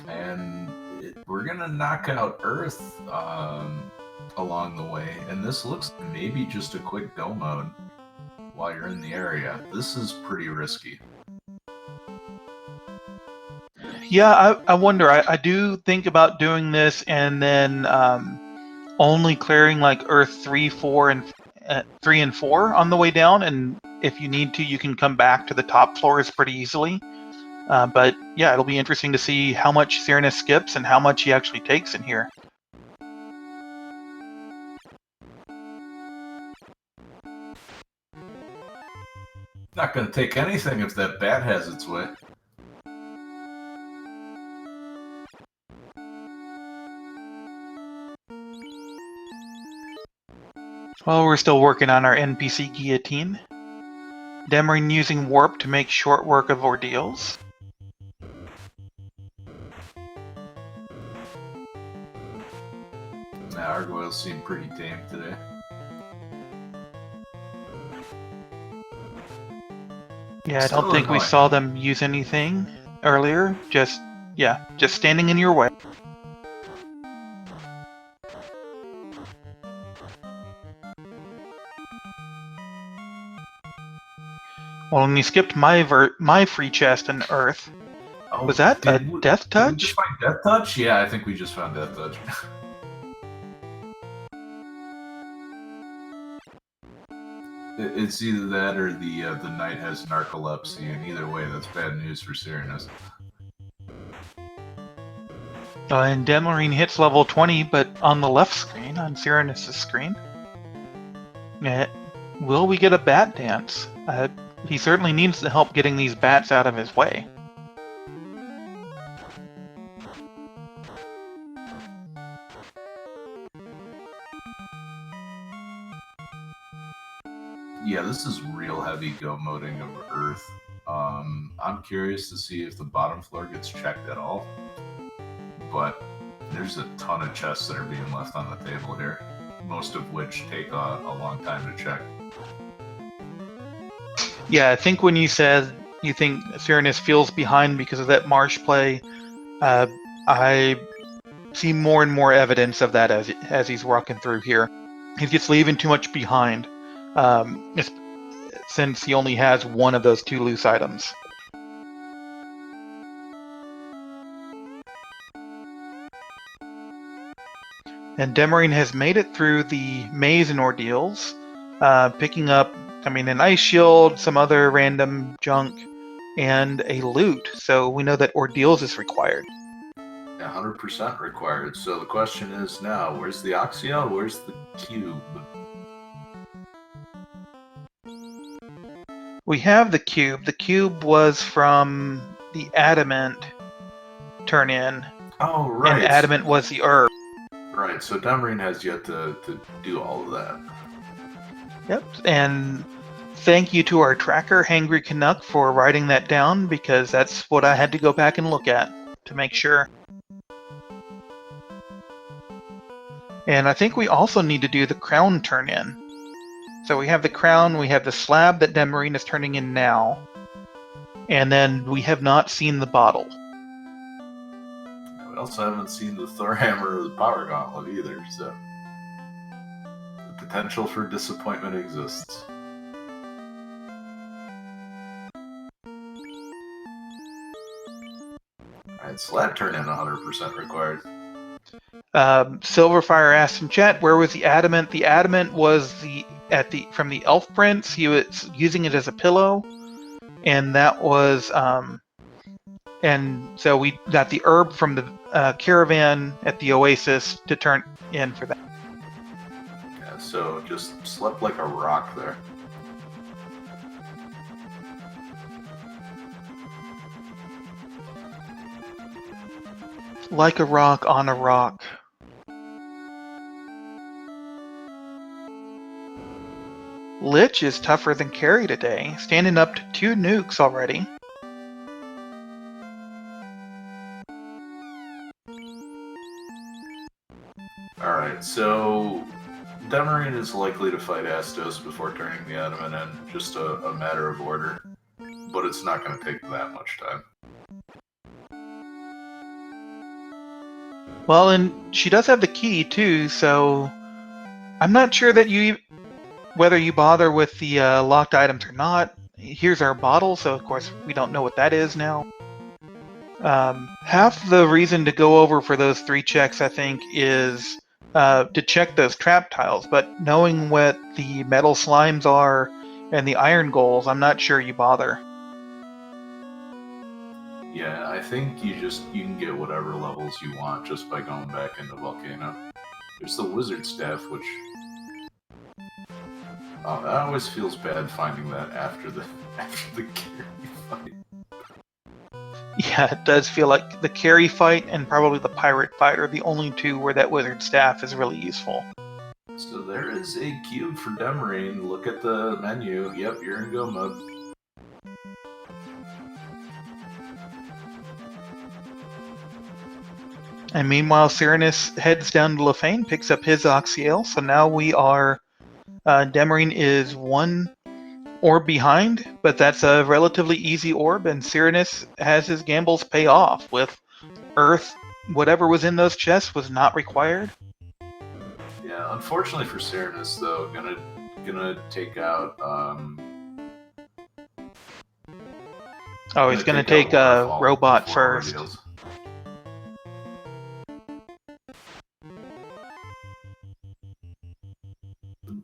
And we're gonna knock out Earth along the way, and this looks maybe just a quick go mode while you're in the area. This is pretty risky. Yeah, I wonder. I do think about doing this and then only clearing like Earth 3, 4, and 3 and 4 on the way down, and if you need to, you can come back to the top floors pretty easily. But yeah, it'll be interesting to see how much Syraniss skips and how much he actually takes in here. Not gonna take anything if that bat has its way. Well, we're still working on our NPC guillotine. Demerine using warp to make short work of Ordeals. Gargoyles seem pretty tame today. Yeah, I don't think we saw them use anything earlier. Just standing in your way. Well, and you skipped my free chest in Earth. Oh, was that a Death Touch? Did we just find Death Touch? Yeah, I think we just found Death Touch. It's either that or the knight has narcolepsy, and either way, that's bad news for Syraniss. And Demerine hits level 20, but on the left screen, on Syraniss' screen. Will we get a bat dance? He certainly needs the help getting these bats out of his way. Yeah, this is real heavy go moding of Earth. I'm curious to see if the bottom floor gets checked at all. But there's a ton of chests that are being left on the table here, most of which take a long time to check. Yeah, I think when you said you think Syraniss feels behind because of that marsh play, I see more and more evidence of that as he's walking through here. He's just leaving too much behind, since he only has one of those two loose items. And Demerine has made it through the maze and Ordeals, picking up, an ice shield, some other random junk, and a loot. So we know that Ordeals is required. 100% required. So the question is now, where's the Oxio? Where's the cube? We have the cube. The cube was from the adamant turn in. Oh, right. And adamant was the herb. Right, so Demerine has yet to do all of that. Yep, and thank you to our tracker, Hangry Canuck, for writing that down, because that's what I had to go back and look at to make sure. And I think we also need to do the crown turn in. So we have the crown, we have the slab that Demerine is turning in now, and then we have not seen the bottle. We also haven't seen the Thor Hammer or the Power Gauntlet either, so the potential for disappointment exists. Alright, slab turn in 100% required. Silverfire asked in chat, where was the adamant? The adamant was from the Elf Prince. He was using it as a pillow, and that was and so we got the herb from the caravan at the Oasis to turn in for that. Yeah, so just slept like a rock there. Like a rock on a rock. Lich is tougher than Carry today, standing up to 2 nukes already. Alright, so Demerine is likely to fight Astos before turning the adamant in, just a matter of order. But it's not going to take that much time. Well, and she does have the key too, so I'm not sure that whether you bother with the locked items or not. Here's our bottle, so of course we don't know what that is now. Half the reason to go over for those 3 checks, I think, is to check those trap tiles, but knowing what the metal slimes are and the iron goals, I'm not sure you bother. Yeah, I think you can get whatever levels you want just by going back into Volcano. There's the Wizard Staff, which... Oh, that always feels bad finding that after the Carry fight. Yeah, it does feel like the Carry fight and probably the Pirate fight are the only 2 where that Wizard Staff is really useful. So there is a cube for Demerine. Look at the menu. Yep, you're in go mode. And meanwhile, Syraniss heads down to Lefane, picks up his Oxyale, so now we are... Demerine is 1 orb behind, but that's a relatively easy orb, and Syraniss has his gambles pay off with Earth. Whatever was in those chests was not required. Yeah, unfortunately for Syraniss, though, gonna take out. Oh, he's gonna take a robot first. Ordeals.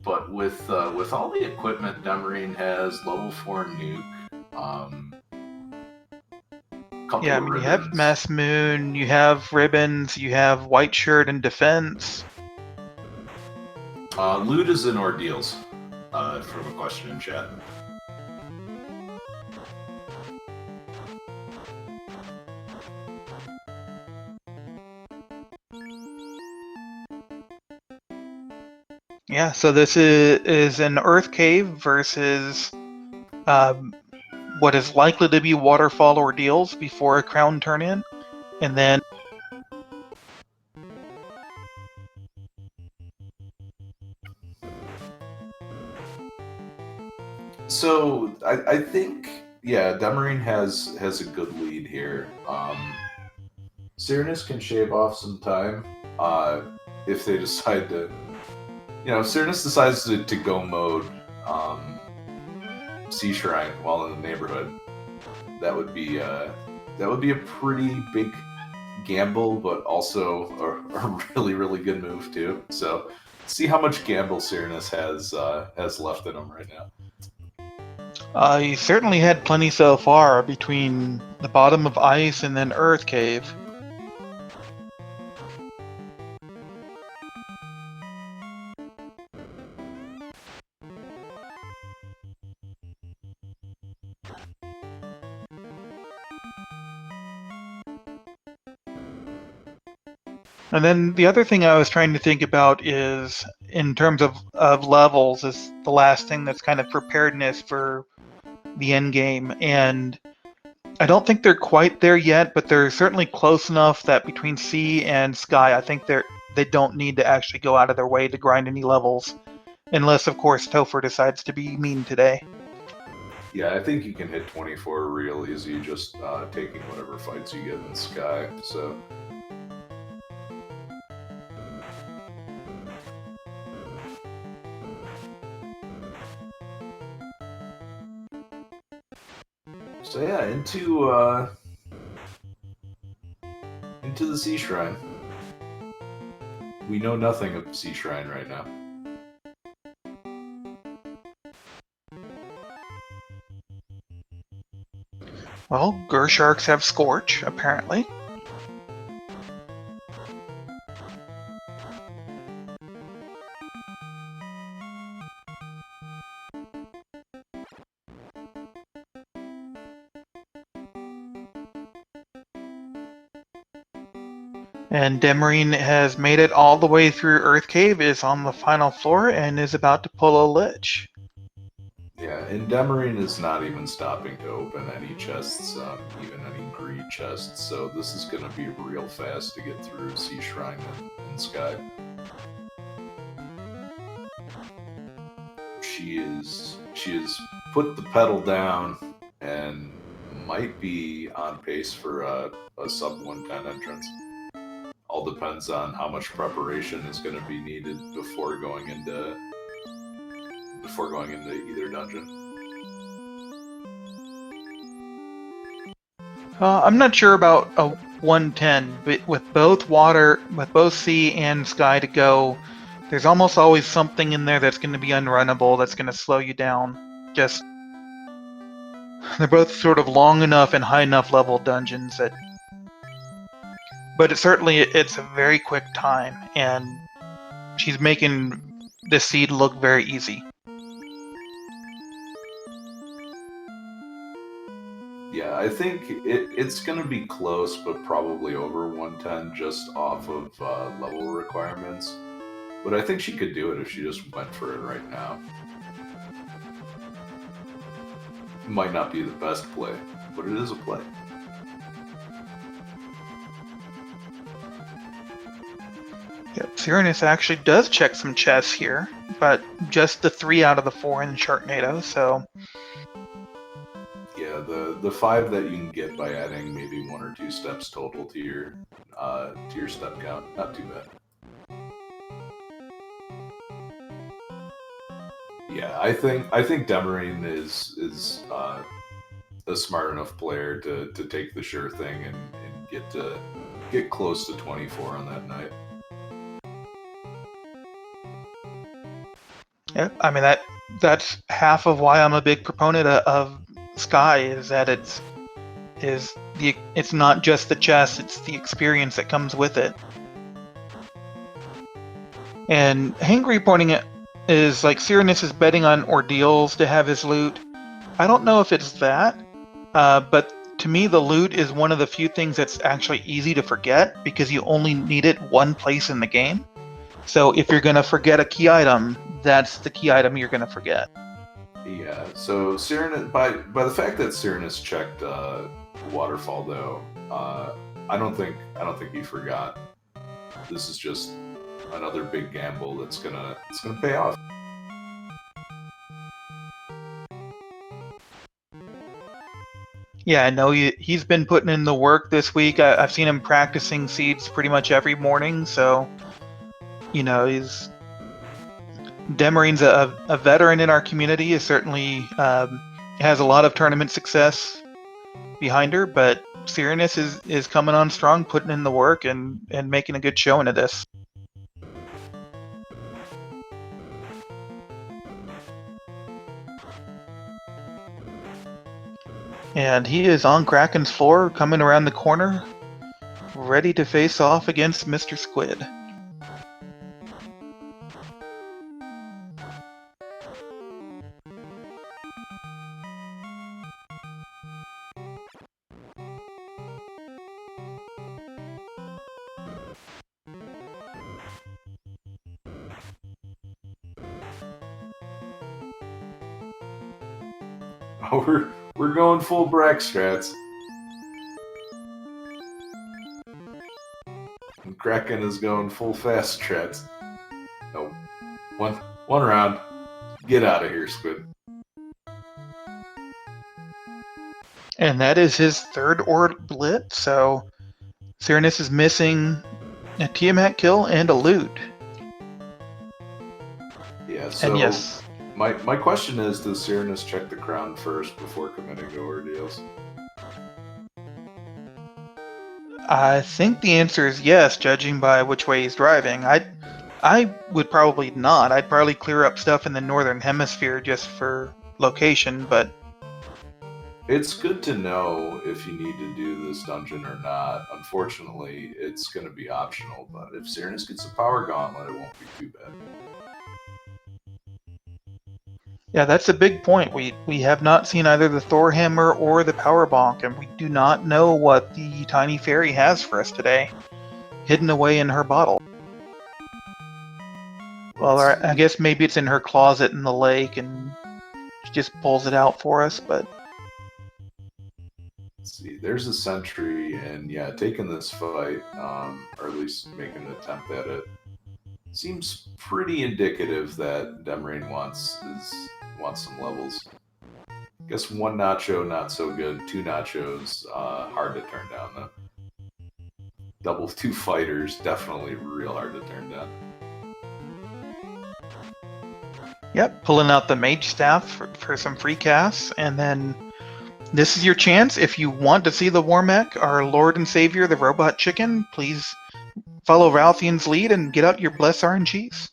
But with all the equipment Demerine has, level 4 nuke, yeah, I mean, you have Mass Moon, you have ribbons, you have white shirt and defense. Loot is in ordeals, from a question in chat. Yeah, so this is an Earth Cave versus what is likely to be waterfall ordeals before a crown turn-in, and then So I think, yeah, Demerine has a good lead here. Syraniss can shave off some time if they decide to, if Syraniss decides to go mode Sea Shrine while in the neighborhood. That would be a pretty big gamble, but also a really, really good move too. So see how much gamble Syraniss has left in him right now. You certainly had plenty so far between the bottom of ice and then Earth Cave. And then the other thing I was trying to think about is, in terms of levels, is the last thing that's kind of preparedness for the end game. And I don't think they're quite there yet, but they're certainly close enough that between sea and sky, I think they don't need to actually go out of their way to grind any levels, unless of course Topher decides to be mean today. Yeah, I think you can hit 24 real easy just taking whatever fights you get in the sky. So yeah, into the Sea Shrine. We know nothing of Sea Shrine right now. Well, Gersharks have Scorch, apparently. And Demerine has made it all the way through Earth Cave, is on the final floor, and is about to pull a Lich. Yeah, and Demerine is not even stopping to open any chests, even any greed chests, so this is going to be real fast to get through Sea Shrine and Sky. She is put the pedal down and might be on pace for a sub 110 entrance. All depends on how much preparation is going to be needed before going into either dungeon. I'm not sure about a 110, but with both sea and sky to go, there's almost always something in there that's going to be unrunnable, that's going to slow you down. Just they're both sort of long enough and high enough level dungeons that. But it's a very quick time, and she's making the seed look very easy. Yeah, I think it's going to be close, but probably over 110 just off of level requirements. But I think she could do it if she just went for it right now. It might not be the best play, but it is a play. Yep, Syraniss actually does check some chests here, but just the 3 out of the 4 in Sharknado, so. Yeah, the 5 that you can get by adding maybe 1 or 2 steps total to your step count, not too bad. Yeah, I think Demerine is a smart enough player to take the sure thing and get close to 24 on that night. Yeah, I mean that's half of why I'm a big proponent of Sky, is that it's not just the chest, it's the experience that comes with it. And Hangry pointing it is like Syraniss is betting on ordeals to have his loot. I don't know if it's that, but to me the loot is one of the few things that's actually easy to forget because you only need it one place in the game. So if you're going to forget a key item, that's the key item you're going to forget. Yeah, so Syraniss, by the fact that Syraniss checked Waterfall though, I don't think he forgot. This is just another big gamble it's gonna pay off. Yeah, I know he's been putting in the work this week. I've seen him practicing seeds pretty much every morning, so Demarine's a veteran in our community. Is certainly has a lot of tournament success behind her, but Syraniss is coming on strong, putting in the work and making a good showing of this. And he is on Kraken's floor, coming around the corner, ready to face off against Mr. Squid. Oh, we're going full Brack strats. And Kraken is going full fast strats. Nope. One round. Get out of here, Squid. And that is his third orbit, so Syraniss is missing a Tiamat kill and a loot. Yeah, so And yes, my question is, does Syraniss check the crown first before committing to ordeals? I think the answer is yes, judging by which way he's driving. I would probably not. I'd probably clear up stuff in the northern hemisphere just for location, but It's good to know if you need to do this dungeon or not. Unfortunately, it's going to be optional, but if Syraniss gets a power gauntlet, it won't be too bad. yeah, that's a big point. We have not seen either the Thor Hammer or the Power Bonk, and we do not know what the tiny fairy has for us today, hidden away in her bottle. Well, I guess maybe it's in her closet in the lake, and she just pulls it out for us. But Let's see, there's a sentry, and yeah, taking this fight, or at least making an attempt at it, seems pretty indicative that Demerine wants some levels. I guess one nacho not so good, two nachos hard to turn down though. Double two fighters definitely real hard to turn down. yep, pulling out the mage staff for some free casts, and then this is your chance. If you want to see the Warmech, our Lord and Savior, the Robot Chicken, please follow Ralthian's lead and get out your Bless RNGs.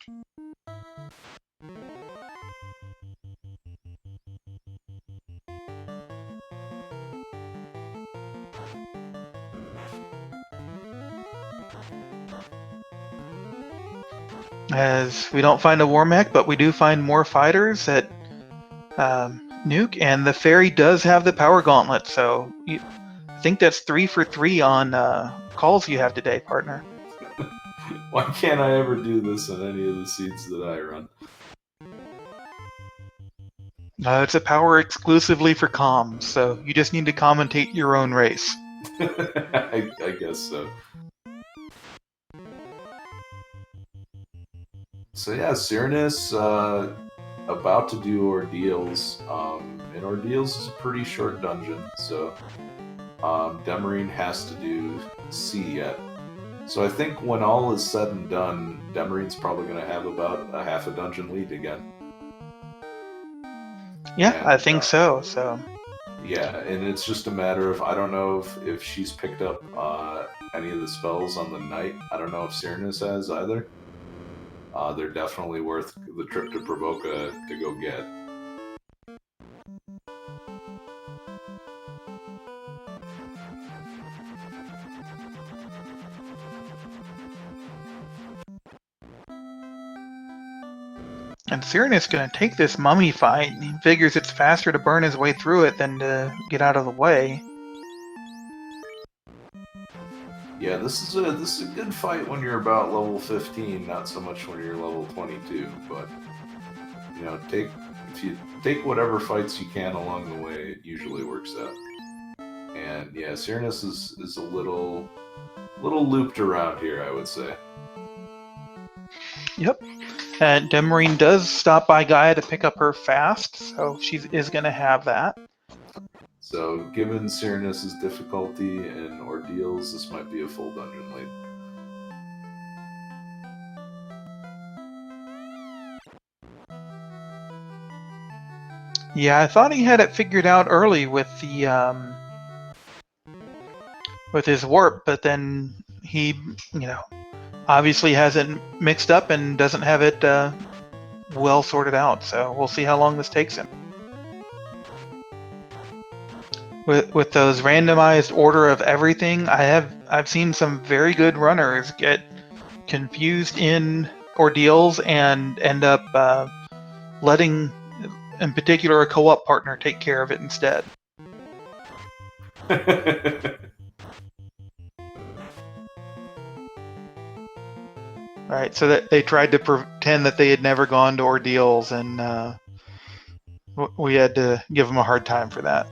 As we don't find a Warmech, but we do find more fighters at Nuke, and the fairy does have the power gauntlet, so I think that's 3 for 3 on calls you have today, partner. Why can't I ever do this in any of the seeds that I run? It's a power exclusively for comms, so you just need to commentate your own race. I guess so. So yeah, Syraniss about to do ordeals. And ordeals is a pretty short dungeon, so Demerine has to do C yet. So I think when all is said and done, Demerine's probably going to have about a half a dungeon lead again. Yeah, And, I think so. So yeah, and it's just a matter of, I don't know if she's picked up any of the spells on the night. I don't know if Syraniss has either. They're definitely worth the trip to Provoca to go get. And Syraniss is going to take this mummy fight. He figures it's faster to burn his way through it than to get out of the way. Yeah, this is a good fight when you're about level 15, not so much when you're level 22. But you know, if you take whatever fights you can along the way, it usually works out. And yeah, Syraniss is a little looped around here, I would say. Yep. And Demerine does stop by Gaia to pick up her fast, so she is going to have that. So, given Syraniss's difficulty and ordeals, this might be a full dungeon lead. Yeah, I thought he had it figured out early with the with his warp, but then he, obviously has it mixed up and doesn't have it well sorted out. So we'll see how long this takes him. With those randomized order of everything, I've seen some very good runners get confused in ordeals and end up letting, in particular, a co-op partner take care of it instead. Right, so that they tried to pretend that they had never gone to ordeals, and We had to give him a hard time for that.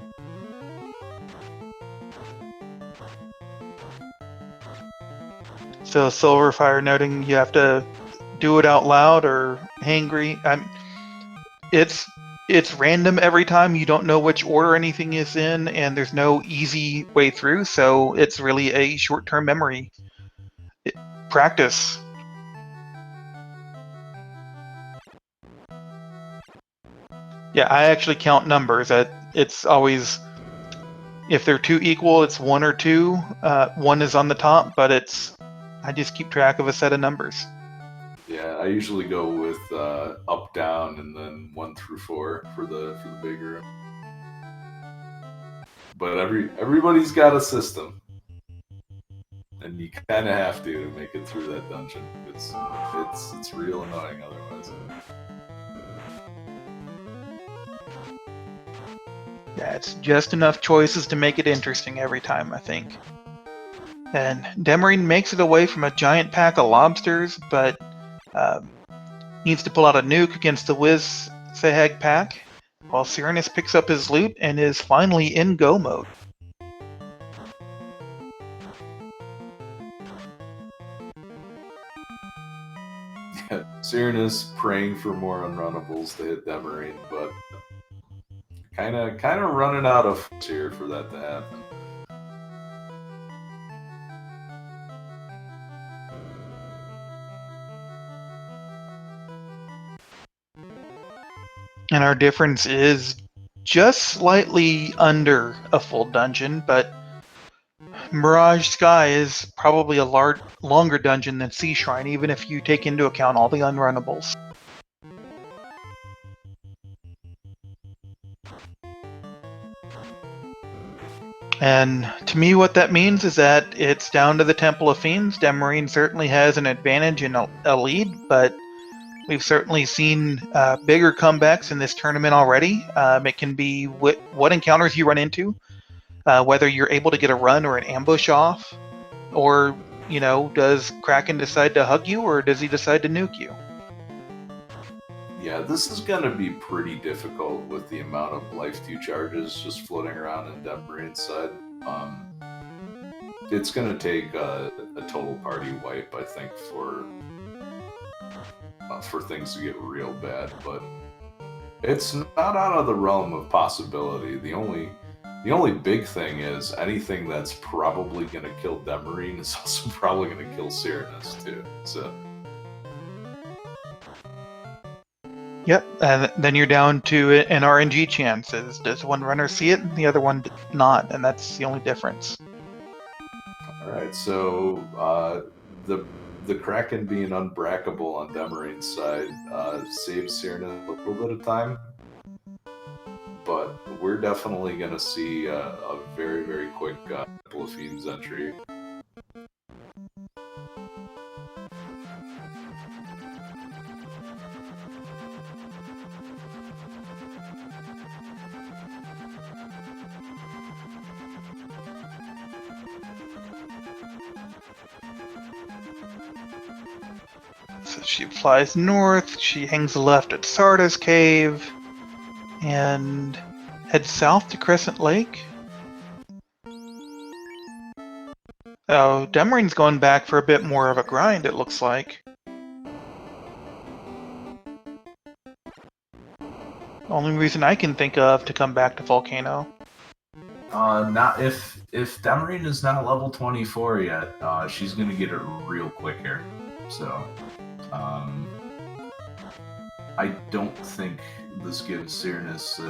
So Silverfire noting you have to do it out loud or hangry. It's random every time. You don't know which order anything is in, and there's no easy way through. So it's really a short-term memory practice. Yeah, I actually count numbers. It's always, if they're two equal, it's one or two. One is on the top, but I just keep track of a set of numbers. Yeah, I usually go with up, down, and then 1 through 4 for the big room. But everybody's got a system, and you kind of have to make it through that dungeon. It's real annoying otherwise. Yeah, it's just enough choices to make it interesting every time, I think. And Demerine makes it away from a giant pack of lobsters, but needs to pull out a nuke against the Wiz Sahag pack, while Syraniss picks up his loot and is finally in go mode. Yeah, Syraniss praying for more unrunnables to hit Demerine, but kind of running out of force here for that to happen. And our difference is just slightly under a full dungeon, but Mirage Sky is probably a longer dungeon than Sea Shrine, even if you take into account all the unrunnables. And to me, what that means is that it's down to the Temple of Fiends. Demerine certainly has an advantage and a lead, but we've certainly seen bigger comebacks in this tournament already. It can be what encounters you run into, whether you're able to get a run or an ambush off, or, does Kraken decide to hug you, or does he decide to nuke you? Yeah, this is going to be pretty difficult with the amount of life 2 charges just floating around in Demerine's side. It's going to take a total party wipe, I think, for things to get real bad, but it's not out of the realm of possibility. The only big thing is anything that's probably going to kill Demerine is also probably going to kill Syraniss too. So. Yep, and then you're down to an RNG chance. Does one runner see it and the other one not? And that's the only difference. All right, so the Kraken being unbrackable on Demerine's side saves Syraniss a little bit of time, but we're definitely going to see a very, very quick Temple of Fiends entry. So she flies north, she hangs left at Sarda's Cave, and heads south to Crescent Lake. Oh, Demerine's going back for a bit more of a grind, it looks like. Only reason I can think of to come back to Volcano. Not if Demerine is not level 24 yet, she's gonna get it real quick here. So, I don't think this gives Syraniss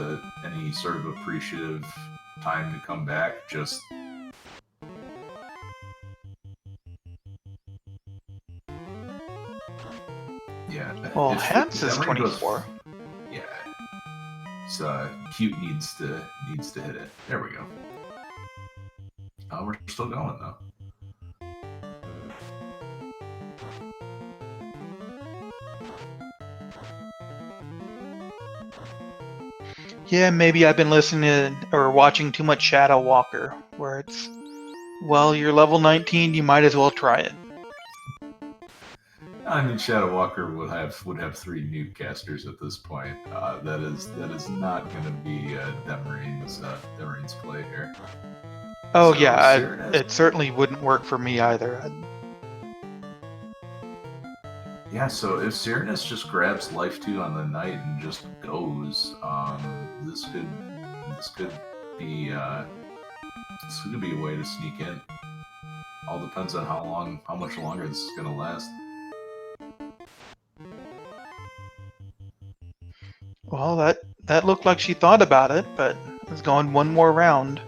any sort of appreciative time to come back. Just yeah. Well, Hans is 24. Yeah. So Cute needs to hit it. There we go. We're still going though. Yeah, maybe I've been listening or watching too much Shadow Walker, where it's, well, you're level 19, you might as well try it. I mean, Shadow Walker would have 3 nuke casters at this point. That is not going to be Demerine's play here. Oh So, yeah, Syraniss, it certainly wouldn't work for me either. yeah. So if Syraniss just grabs life 2 on the night and just goes, this could be a way to sneak in. All depends on how much longer this is going to last. Well, that looked like she thought about it, but is going one more round.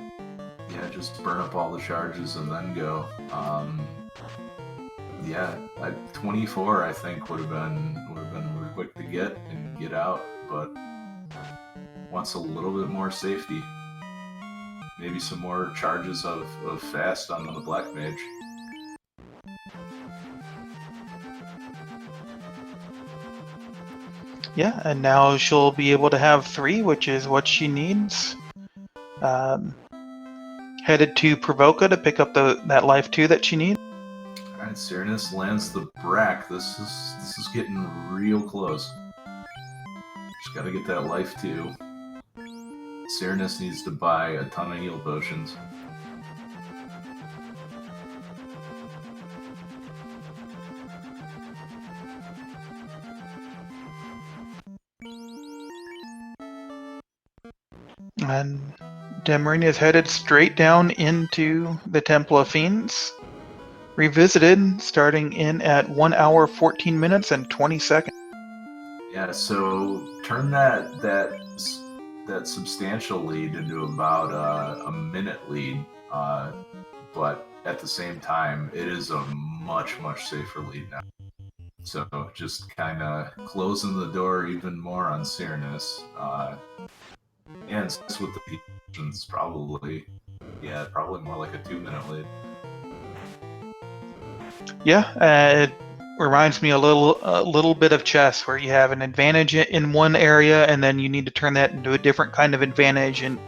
Yeah, just burn up all the charges and then go. Yeah, 24 I think would have been really quick to get and get out, but wants a little bit more safety. Maybe some more charges of fast on the Black Mage. Yeah, and now she'll be able to have 3, which is what she needs. Headed to Provoca to pick up that life 2 that she needs. Alright, Syraniss lands the Brack. This is getting real close. Just gotta get that life 2. Syraniss needs to buy a ton of heal potions. And Demerine is headed straight down into the Temple of Fiends. Revisited, starting in at 1 hour, 14 minutes, and 20 seconds. Yeah, so turn that substantial lead into about a minute lead, but at the same time, it is a much safer lead now. So just kind of closing the door even more on Syraniss, and with the potions, probably more like a 2-minute lead. Yeah, it reminds me a little bit of chess, where you have an advantage in one area, and then you need to turn that into a different kind of advantage, and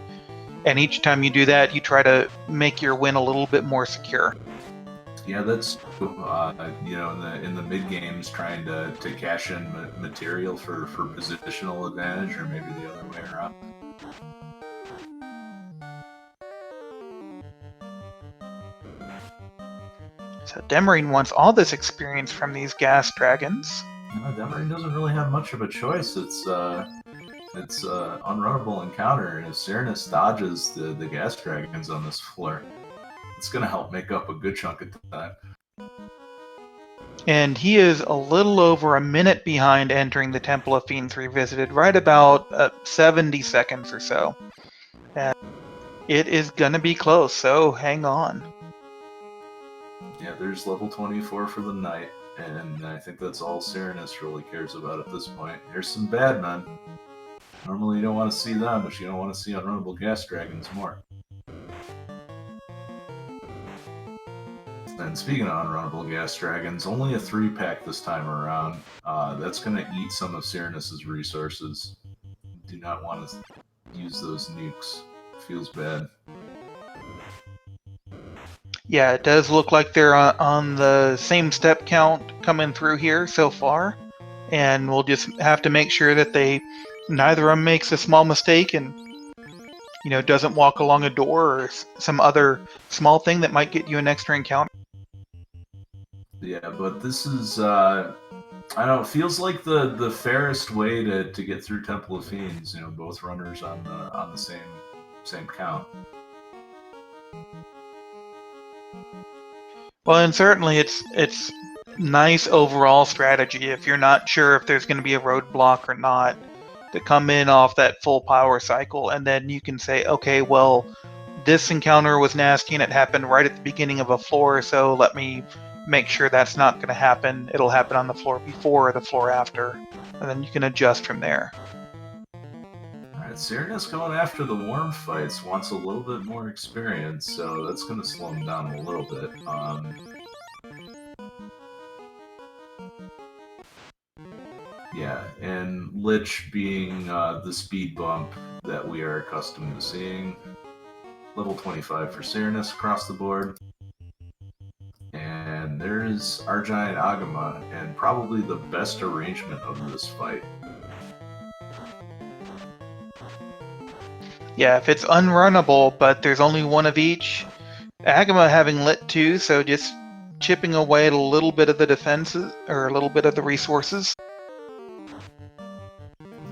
each time you do that, you try to make your win a little bit more secure. Yeah, that's in the mid games, trying to cash in material for positional advantage, or maybe the other way around. So Demerine wants all this experience from these gas dragons. Demerine doesn't really have much of a choice. It's unrunnable encounter, and if Syraniss dodges the gas dragons on this floor, it's going to help make up a good chunk of time. And he is a little over a minute behind entering the Temple of Fiends Revisited, right about 70 seconds or so. And it is going to be close, so hang on. Yeah, there's level 24 for the night, and I think that's all Syraniss really cares about at this point. Here's some bad men. Normally you don't want to see them, but you don't want to see unrunnable gas dragons more. And speaking of unrunnable gas dragons, only a 3-pack this time around. That's going to eat some of Syraniss's resources. Do not want to use those nukes. Feels bad. Yeah, it does look like they're on the same step count coming through here so far. And we'll just have to make sure that neither of them makes a small mistake and doesn't walk along a door or some other small thing that might get you an extra encounter. Yeah, but this is I don't know, it feels like the fairest way to get through Temple of Fiends, both runners on the same count. Well, and certainly it's nice overall strategy if you're not sure if there's going to be a roadblock or not, to come in off that full power cycle, and then you can say, okay, well, this encounter was nasty and it happened right at the beginning of a floor, so let me make sure that's not going to happen. It'll happen on the floor before or the floor after, and then you can adjust from there. Alright, Syraniss going after the warm fights wants a little bit more experience, so that's going to slow him down a little bit. Yeah, and Lich being the speed bump that we are accustomed to seeing. Level 25 for Syraniss across the board. And there is our giant Agama, and probably the best arrangement of this fight. Yeah, if it's unrunnable, but there's only one of each, Agama having lit 2, so just chipping away at a little bit of the defenses, or a little bit of the resources.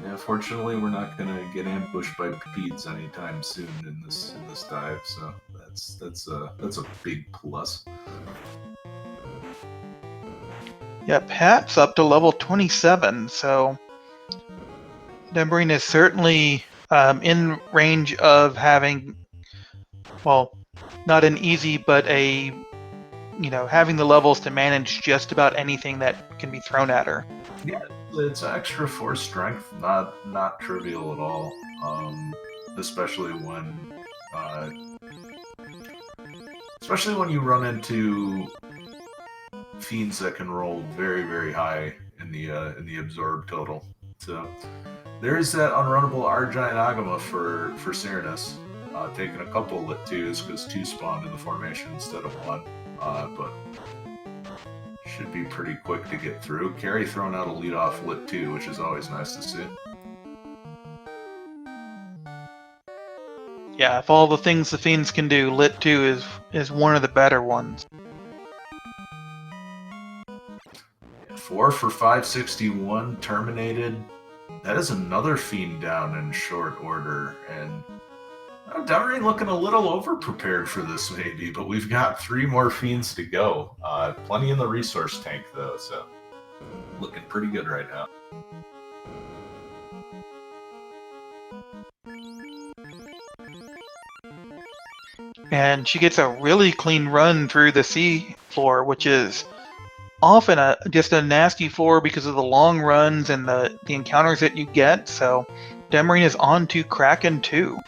Yeah, fortunately, we're not gonna get ambushed by Peds anytime soon in this dive, so that's a big plus. Yeah, Pap's up to level 27, so Demerine is certainly in range of having, well, not an easy, but a, having the levels to manage just about anything that can be thrown at her. Yeah, it's extra force strength, not trivial at all. Especially when you run into fiends that can roll very, very high in the absorb total. So there is that unrunnable Argine Agama for Syraniss, taking a couple lit 2s because 2 spawned in the formation instead of 1, but should be pretty quick to get through. Carry throwing out a lead-off lit 2, which is always nice to see. Yeah, of all the things the fiends can do, lit 2 is one of the better ones. 4 for 561 terminated. That is another fiend down in short order, and Demerine looking a little over-prepared for this maybe, but we've got 3 more fiends to go. Plenty in the resource tank though, so looking pretty good right now. And she gets a really clean run through the sea floor, which is often just a nasty floor because of the long runs and the encounters that you get, so Demerine is on to Kraken 2.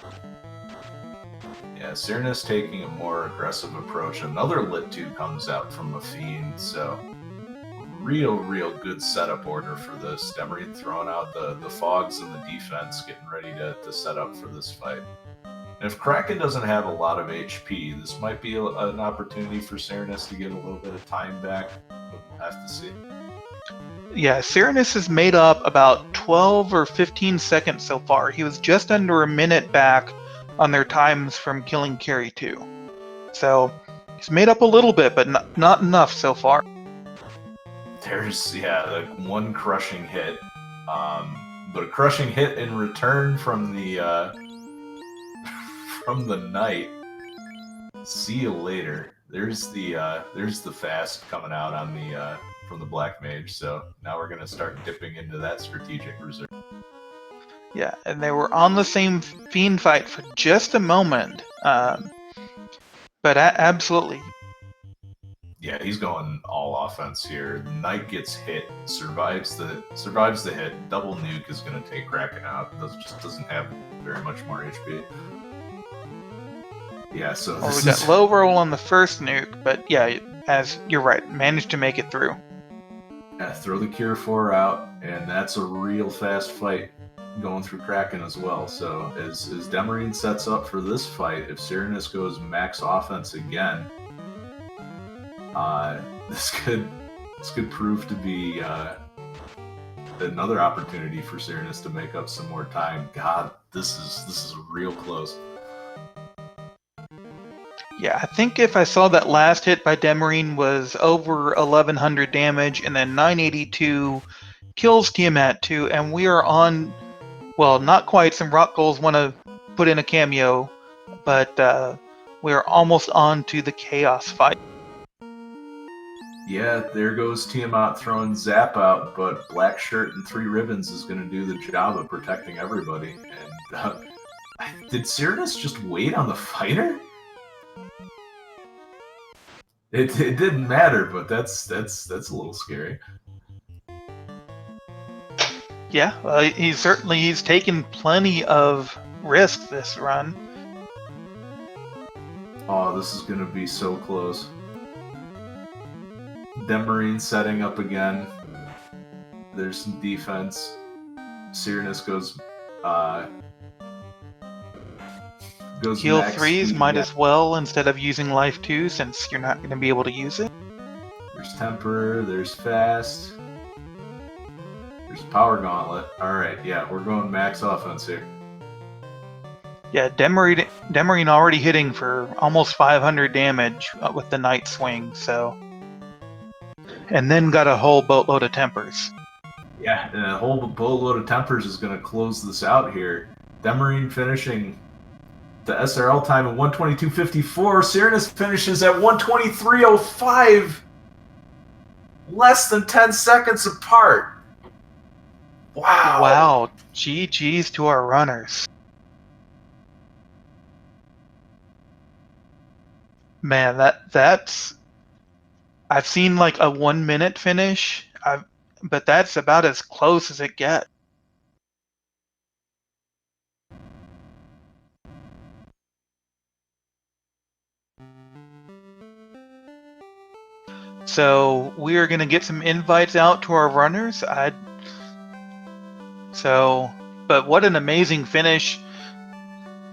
Yeah, Syraniss taking a more aggressive approach. Another lit 2 comes out from a fiend, so real good setup order for this. Demerine throwing out the fogs and the defense, getting ready to set up for this fight. And if Kraken doesn't have a lot of HP, this might be an opportunity for Syraniss to get a little bit of time back, but we'll have to see. Yeah, Syraniss has made up about 12 or 15 seconds so far. He was just under a minute back on their times from killing Carry 2. So he's made up a little bit, but not enough so far. There's, like one crushing hit, but a crushing hit in return from the knight. See you later. There's the fast coming out on the from the black mage. So now we're gonna start dipping into that strategic reserve. Yeah, and they were on the same fiend fight for just a moment, but absolutely. Yeah, he's going all offense here. The knight gets hit, survives the hit. Double nuke is gonna take Kraken out. Just doesn't have very much more HP. Yeah, so we got low roll on the first nuke, but yeah, as you're right, managed to make it through. Yeah, throw the Cure 4 out, and that's a real fast fight going through Kraken as well. So as Demerine sets up for this fight, if Syraniss goes max offense again, this could prove to be another opportunity for Syraniss to make up some more time. God, this is real close. Yeah, I think if I saw that last hit by Demerine was over 1100 damage and then 982 kills Tiamat 2, and we are on, well, not quite, some rock goals want to put in a cameo, but we're almost on to the chaos fight. Yeah, there goes Tiamat throwing Zap out, but Black Shirt and 3 Ribbons is going to do the job of protecting everybody. And did Syraniss just wait on the fighter? It didn't matter, but that's a little scary. Yeah, he's taken plenty of risks this run. Oh, this is going to be so close. Demerine setting up again. There's some defense. Syraniss goes Heal max 3s speed. might as well instead of using life 2, since you're not going to be able to use it. There's Temper, there's Fast. There's Power Gauntlet. Alright, yeah, we're going max offense here. Yeah, Demerine already hitting for almost 500 damage with the Night Swing, so... And then got a whole boatload of Tempers. Yeah, and a whole boatload of Tempers is going to close this out here. Demerine finishing the SRL time at 122.54. Syraniss finishes at 123.05. Less than 10 seconds apart. Wow. Wow. GG's to our runners. Man, that's... I've seen like a 1 minute finish, but that's about as close as it gets. So we are going to get some invites out to our runners. But what an amazing finish.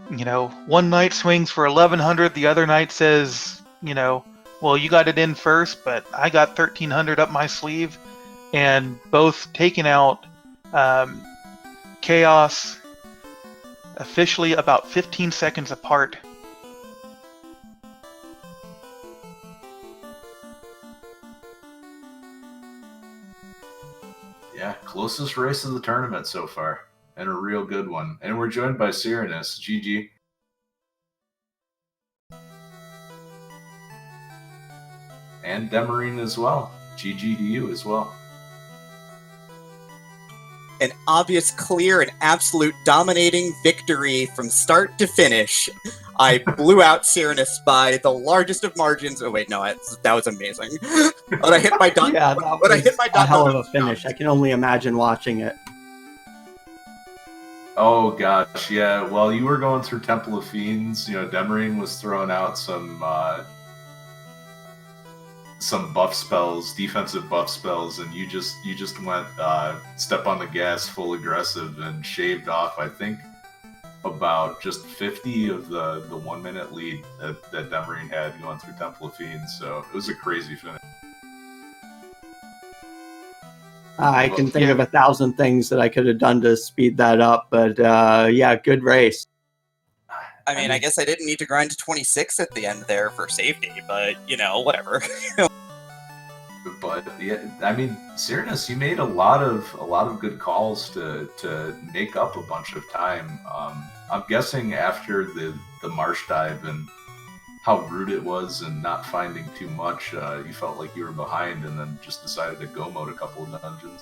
You know, one night swings for 1100, the other night says, you know, well, you got it in first, but I got 1300 up my sleeve, and both taking out Chaos officially about 15 seconds apart. Yeah, closest race of the tournament so far, and a real good one. And we're joined by Syraniss. GG. And Demerine as well. GG to you as well. An obvious, clear, and absolute dominating victory from start to finish. I blew out Syraniss by the largest of margins. Oh wait, no, that was amazing. But I hit my dot. Yeah, that was a hell of a finish. I can only imagine watching it. Oh gosh, yeah. While you were going through Temple of Fiends, you know, Demerine was throwing out some buff spells, defensive buff spells, and you just went step on the gas, full aggressive, and shaved off, I think, about just 50 of the 1 minute lead that Demerine had going through Temple of Fiends. So it was a crazy finish. I can think of 1,000 things that I could have done to speed that up, but yeah, good race. I mean, I guess I didn't need to grind to 26 at the end there for safety, but, you know, whatever. But yeah, I mean, Syraniss, you made a lot of good calls to make up a bunch of time. I'm guessing after the marsh dive and how rude it was and not finding too much, you felt like you were behind and then just decided to go mode a couple of dungeons.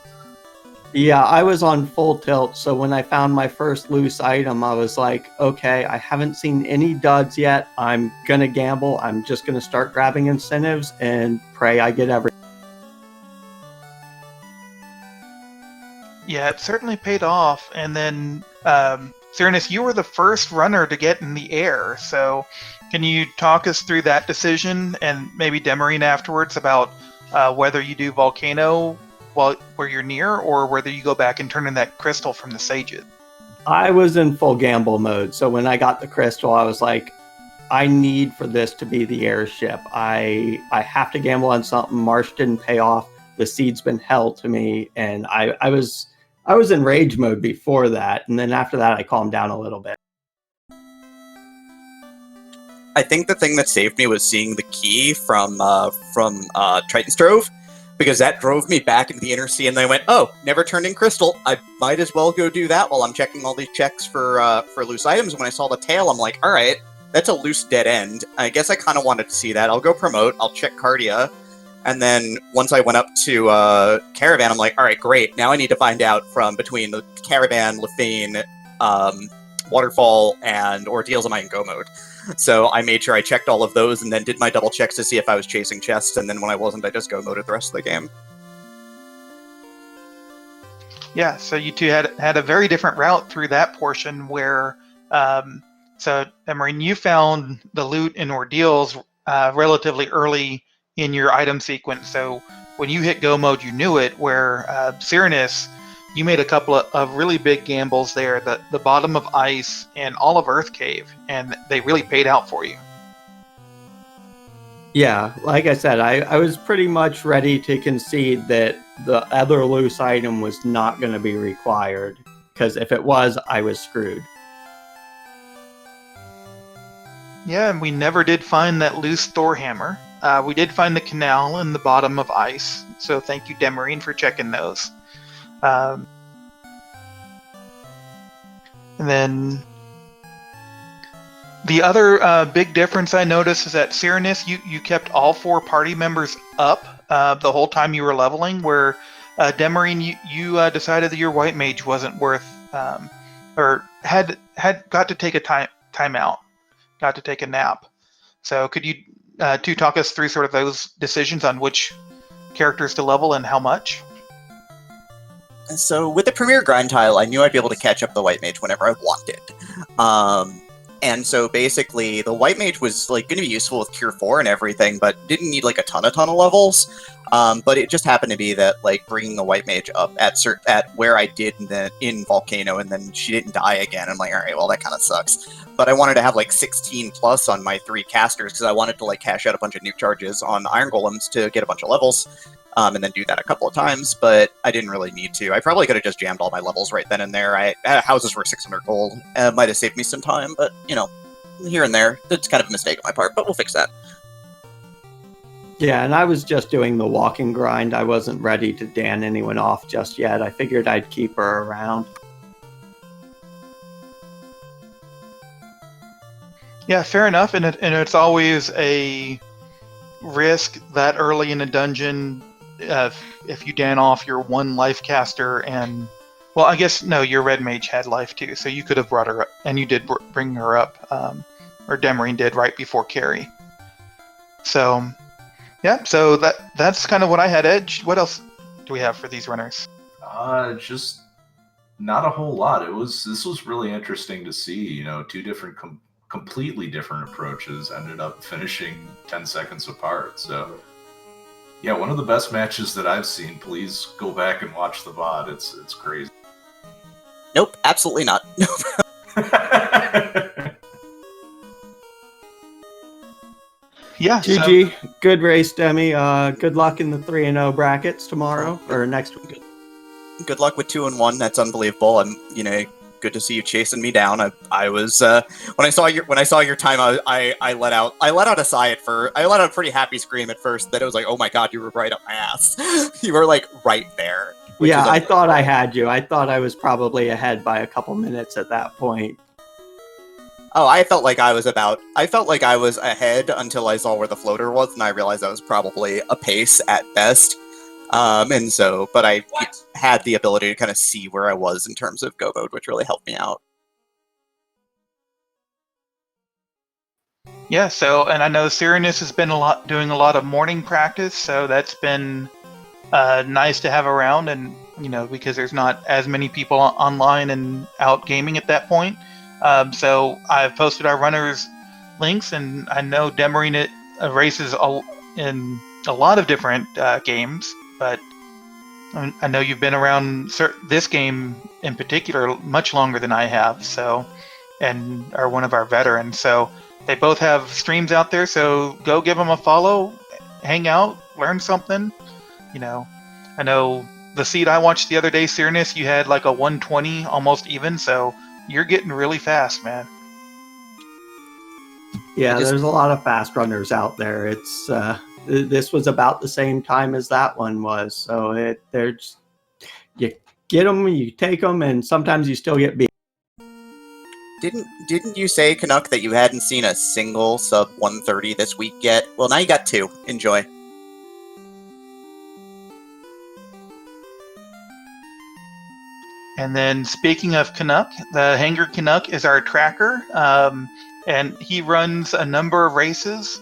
Yeah, I was on full tilt, so when I found my first loose item, I was like, okay, I haven't seen any duds yet. I'm going to gamble. I'm just going to start grabbing incentives and pray I get everything. Yeah, it certainly paid off. And then, Syraniss, you were the first runner to get in the air, so can you talk us through that decision and maybe Demerine afterwards about whether you do Volcano where you're near, or whether you go back and turn in that crystal from the sages? I was in full gamble mode, so when I got the crystal, I was like, I need for this to be the airship. I have to gamble on something. Marsh didn't pay off. The seed's been hell to me, and I was in rage mode before that, and then after that, I calmed down a little bit. I think the thing that saved me was seeing the key from Triton's Trove, because that drove me back into the inner sea, and then I went, oh, never turned in crystal. I might as well go do that while I'm checking all these checks for loose items. When I saw the tail, I'm like, all right, that's a loose dead end. I guess I kind of wanted to see that. I'll go promote. I'll check Cardia. And then once I went up to Caravan, I'm like, all right, great. Now I need to find out from between the Caravan, Lefane, Waterfall, and Ordeals, am I in go mode? So I made sure I checked all of those and then did my double checks to see if I was chasing chests, and then when I wasn't, I just go moded the rest of the game. Yeah, so you two had a very different route through that portion where, so Demerine, you found the loot in Ordeals relatively early in your item sequence, so when you hit go mode, you knew it, where Syraniss, you made a couple of really big gambles there, the bottom of Ice and all of Earth Cave, and they really paid out for you. Yeah, like I said, I was pretty much ready to concede that the other loose item was not going to be required, because if it was, I was screwed. Yeah, and we never did find that loose Thor hammer. We did find the canal in the bottom of ice, so thank you, Demerine, for checking those. And then the other big difference I noticed is that Syraniss, you kept all 4 party members up the whole time you were leveling, where Demerine, you decided that your white mage wasn't worth, or had got to take a time out, got to take a nap. So could you two talk us through sort of those decisions on which characters to level and how much? So with the Premier Grind tile, I knew I'd be able to catch up the White Mage whenever I wanted. And so basically, the White Mage was like going to be useful with Cure 4 and everything, but didn't need like a ton of levels. But it just happened to be that like bringing the White Mage up at where I did in Volcano, and then she didn't die again. I'm like, all right, well that kind of sucks. But I wanted to have like 16 plus on my 3 casters because I wanted to like cash out a bunch of nuke charges on Iron Golems to get a bunch of levels. And then do that a couple of times, but I didn't really need to. I probably could have just jammed all my levels right then and there. Houses were 600 gold. Might have saved me some time, but, you know, here and there. It's kind of a mistake on my part, but we'll fix that. Yeah, and I was just doing the walking grind. I wasn't ready to Dan anyone off just yet. I figured I'd keep her around. Yeah, fair enough, and it's always a risk that early in a dungeon. If you Dan off your 1 life caster, and well, I guess no, your red mage had life too, so you could have brought her up, and you did bring her up, or Demerine did right before carry. So, yeah, so that's kind of what I had. Edge, what else do we have for these runners? Just not a whole lot. This was really interesting to see. You know, 2 different completely different approaches ended up finishing 10 seconds apart. So. Yeah, one of the best matches that I've seen. Please go back and watch the VOD. It's crazy. Nope, absolutely not. Yeah, GG. So, good race, Demi. Good luck in the 3-0 brackets tomorrow or next week. Good luck with 2-1. That's unbelievable. Good to see you chasing me down. I was when I saw your time, I let out a sigh I let out a pretty happy scream at first. Then it was like, oh my god, you were right up my ass. You were like right there. Yeah, I thought I had you. I thought I was probably ahead by a couple minutes at that point. Oh, I felt like I was ahead until I saw where the floater was, and I realized I was probably a pace at best. But I had the ability to kind of see where I was in terms of go mode, which really helped me out. Yeah, and I know Syraniss has been doing a lot of morning practice, so that's been nice to have around, and because there's not as many people online and out gaming at that point. So I've posted our runners links, and I know Demerine races in a lot of different games. But I know you've been around this game in particular much longer than I have, and are one of our veterans. So they both have streams out there, so go give them a follow, hang out, learn something. I know the seed I watched the other day, Syraniss, you had like a 120 almost even, so you're getting really fast, man. Yeah, there's a lot of fast runners out there. It's this was about the same time as that one was, so you get them, you take them, and sometimes you still get beat. Didn't you say, Canuck, that you hadn't seen a single sub 130 this week yet? Well, now you got 2. Enjoy. And then speaking of Canuck, the Hanger Canuck is our tracker, and he runs a number of races.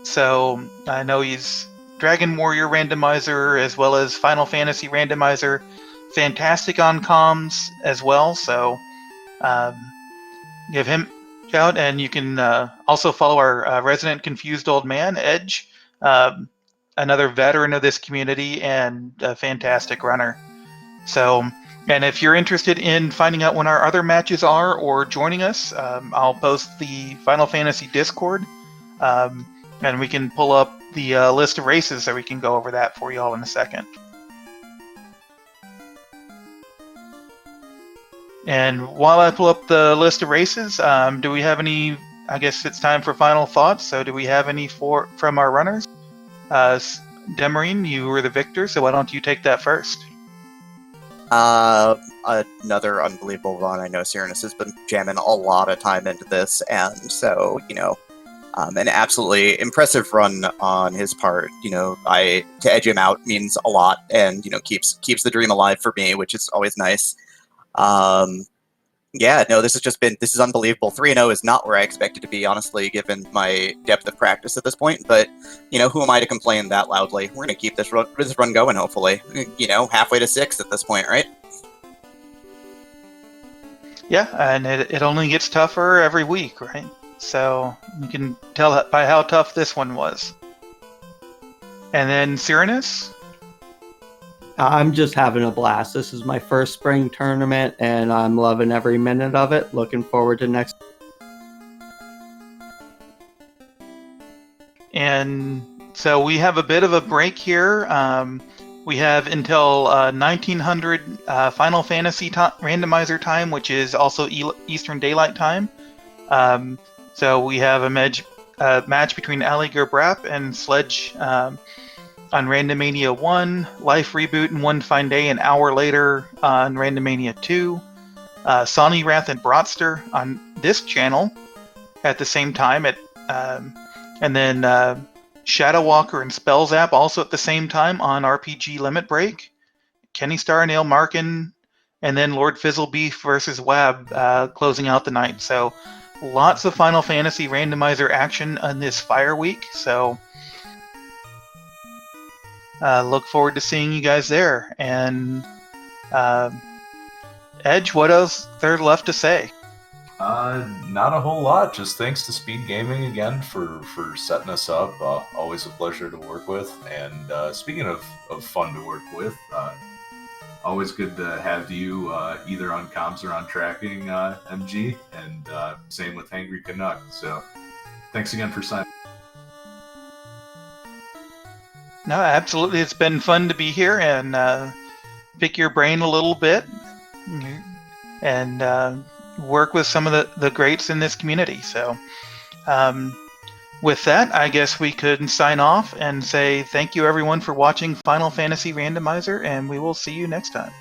So I know he's Dragon Warrior Randomizer as well as Final Fantasy Randomizer. Fantastic on comms as well, so give him a shout. And you can also follow our resident confused old man, Edge, another veteran of this community and a fantastic runner. So, and if you're interested in finding out when our other matches are or joining us, I'll post the Final Fantasy Discord, and we can pull up the list of races so we can go over that for you all in a second. And while I pull up the list of races, do we have any? I guess it's time for final thoughts. So, do we have any from our runners? Demerine, you were the victor, so why don't you take that first? Another unbelievable run. I know Syraniss has been jamming a lot of time into this, and so, an absolutely impressive run on his part. To edge him out means a lot, and keeps the dream alive for me, which is always nice. This is unbelievable. 3-0 is not where I expected to be, honestly, given my depth of practice at this point. But who am I to complain that loudly? We're gonna keep this run going, hopefully. Halfway to 6th at this point, right? Yeah, and it only gets tougher every week, right? So you can tell by how tough this one was. And then Syraniss? I'm just having a blast. This is my first spring tournament, and I'm loving every minute of it. Looking forward to next. And so we have a bit of a break here. We have until 1900 Final Fantasy randomizer time, which is also Eastern Daylight Time. So we have a match between Ali Gerbrap and Sledge on Randomania 1, Life Reboot in One Fine Day an hour later on Randomania 2, Sonny Wrath and Bratster on this channel at the same time, and then Shadow Walker and Spellzap also at the same time on RPG Limit Break, Kenny Star and Ale Markin, and then Lord Fizzlebeef versus Wab closing out the night. So lots of Final Fantasy randomizer action on this Fire Week, so look forward to seeing you guys there. And Edge, what else there left to say? Not a whole lot. Just thanks to Speed Gaming again for setting us up. Always a pleasure to work with. And speaking of fun to work with, always good to have you either on comms or on tracking, MG. And same with Hangry Canuck. So thanks again for signing. No, absolutely. It's been fun to be here and pick your brain a little bit and work with some of the greats in this community. So with that, I guess we could sign off and say thank you everyone for watching Final Fantasy Randomizer, and we will see you next time.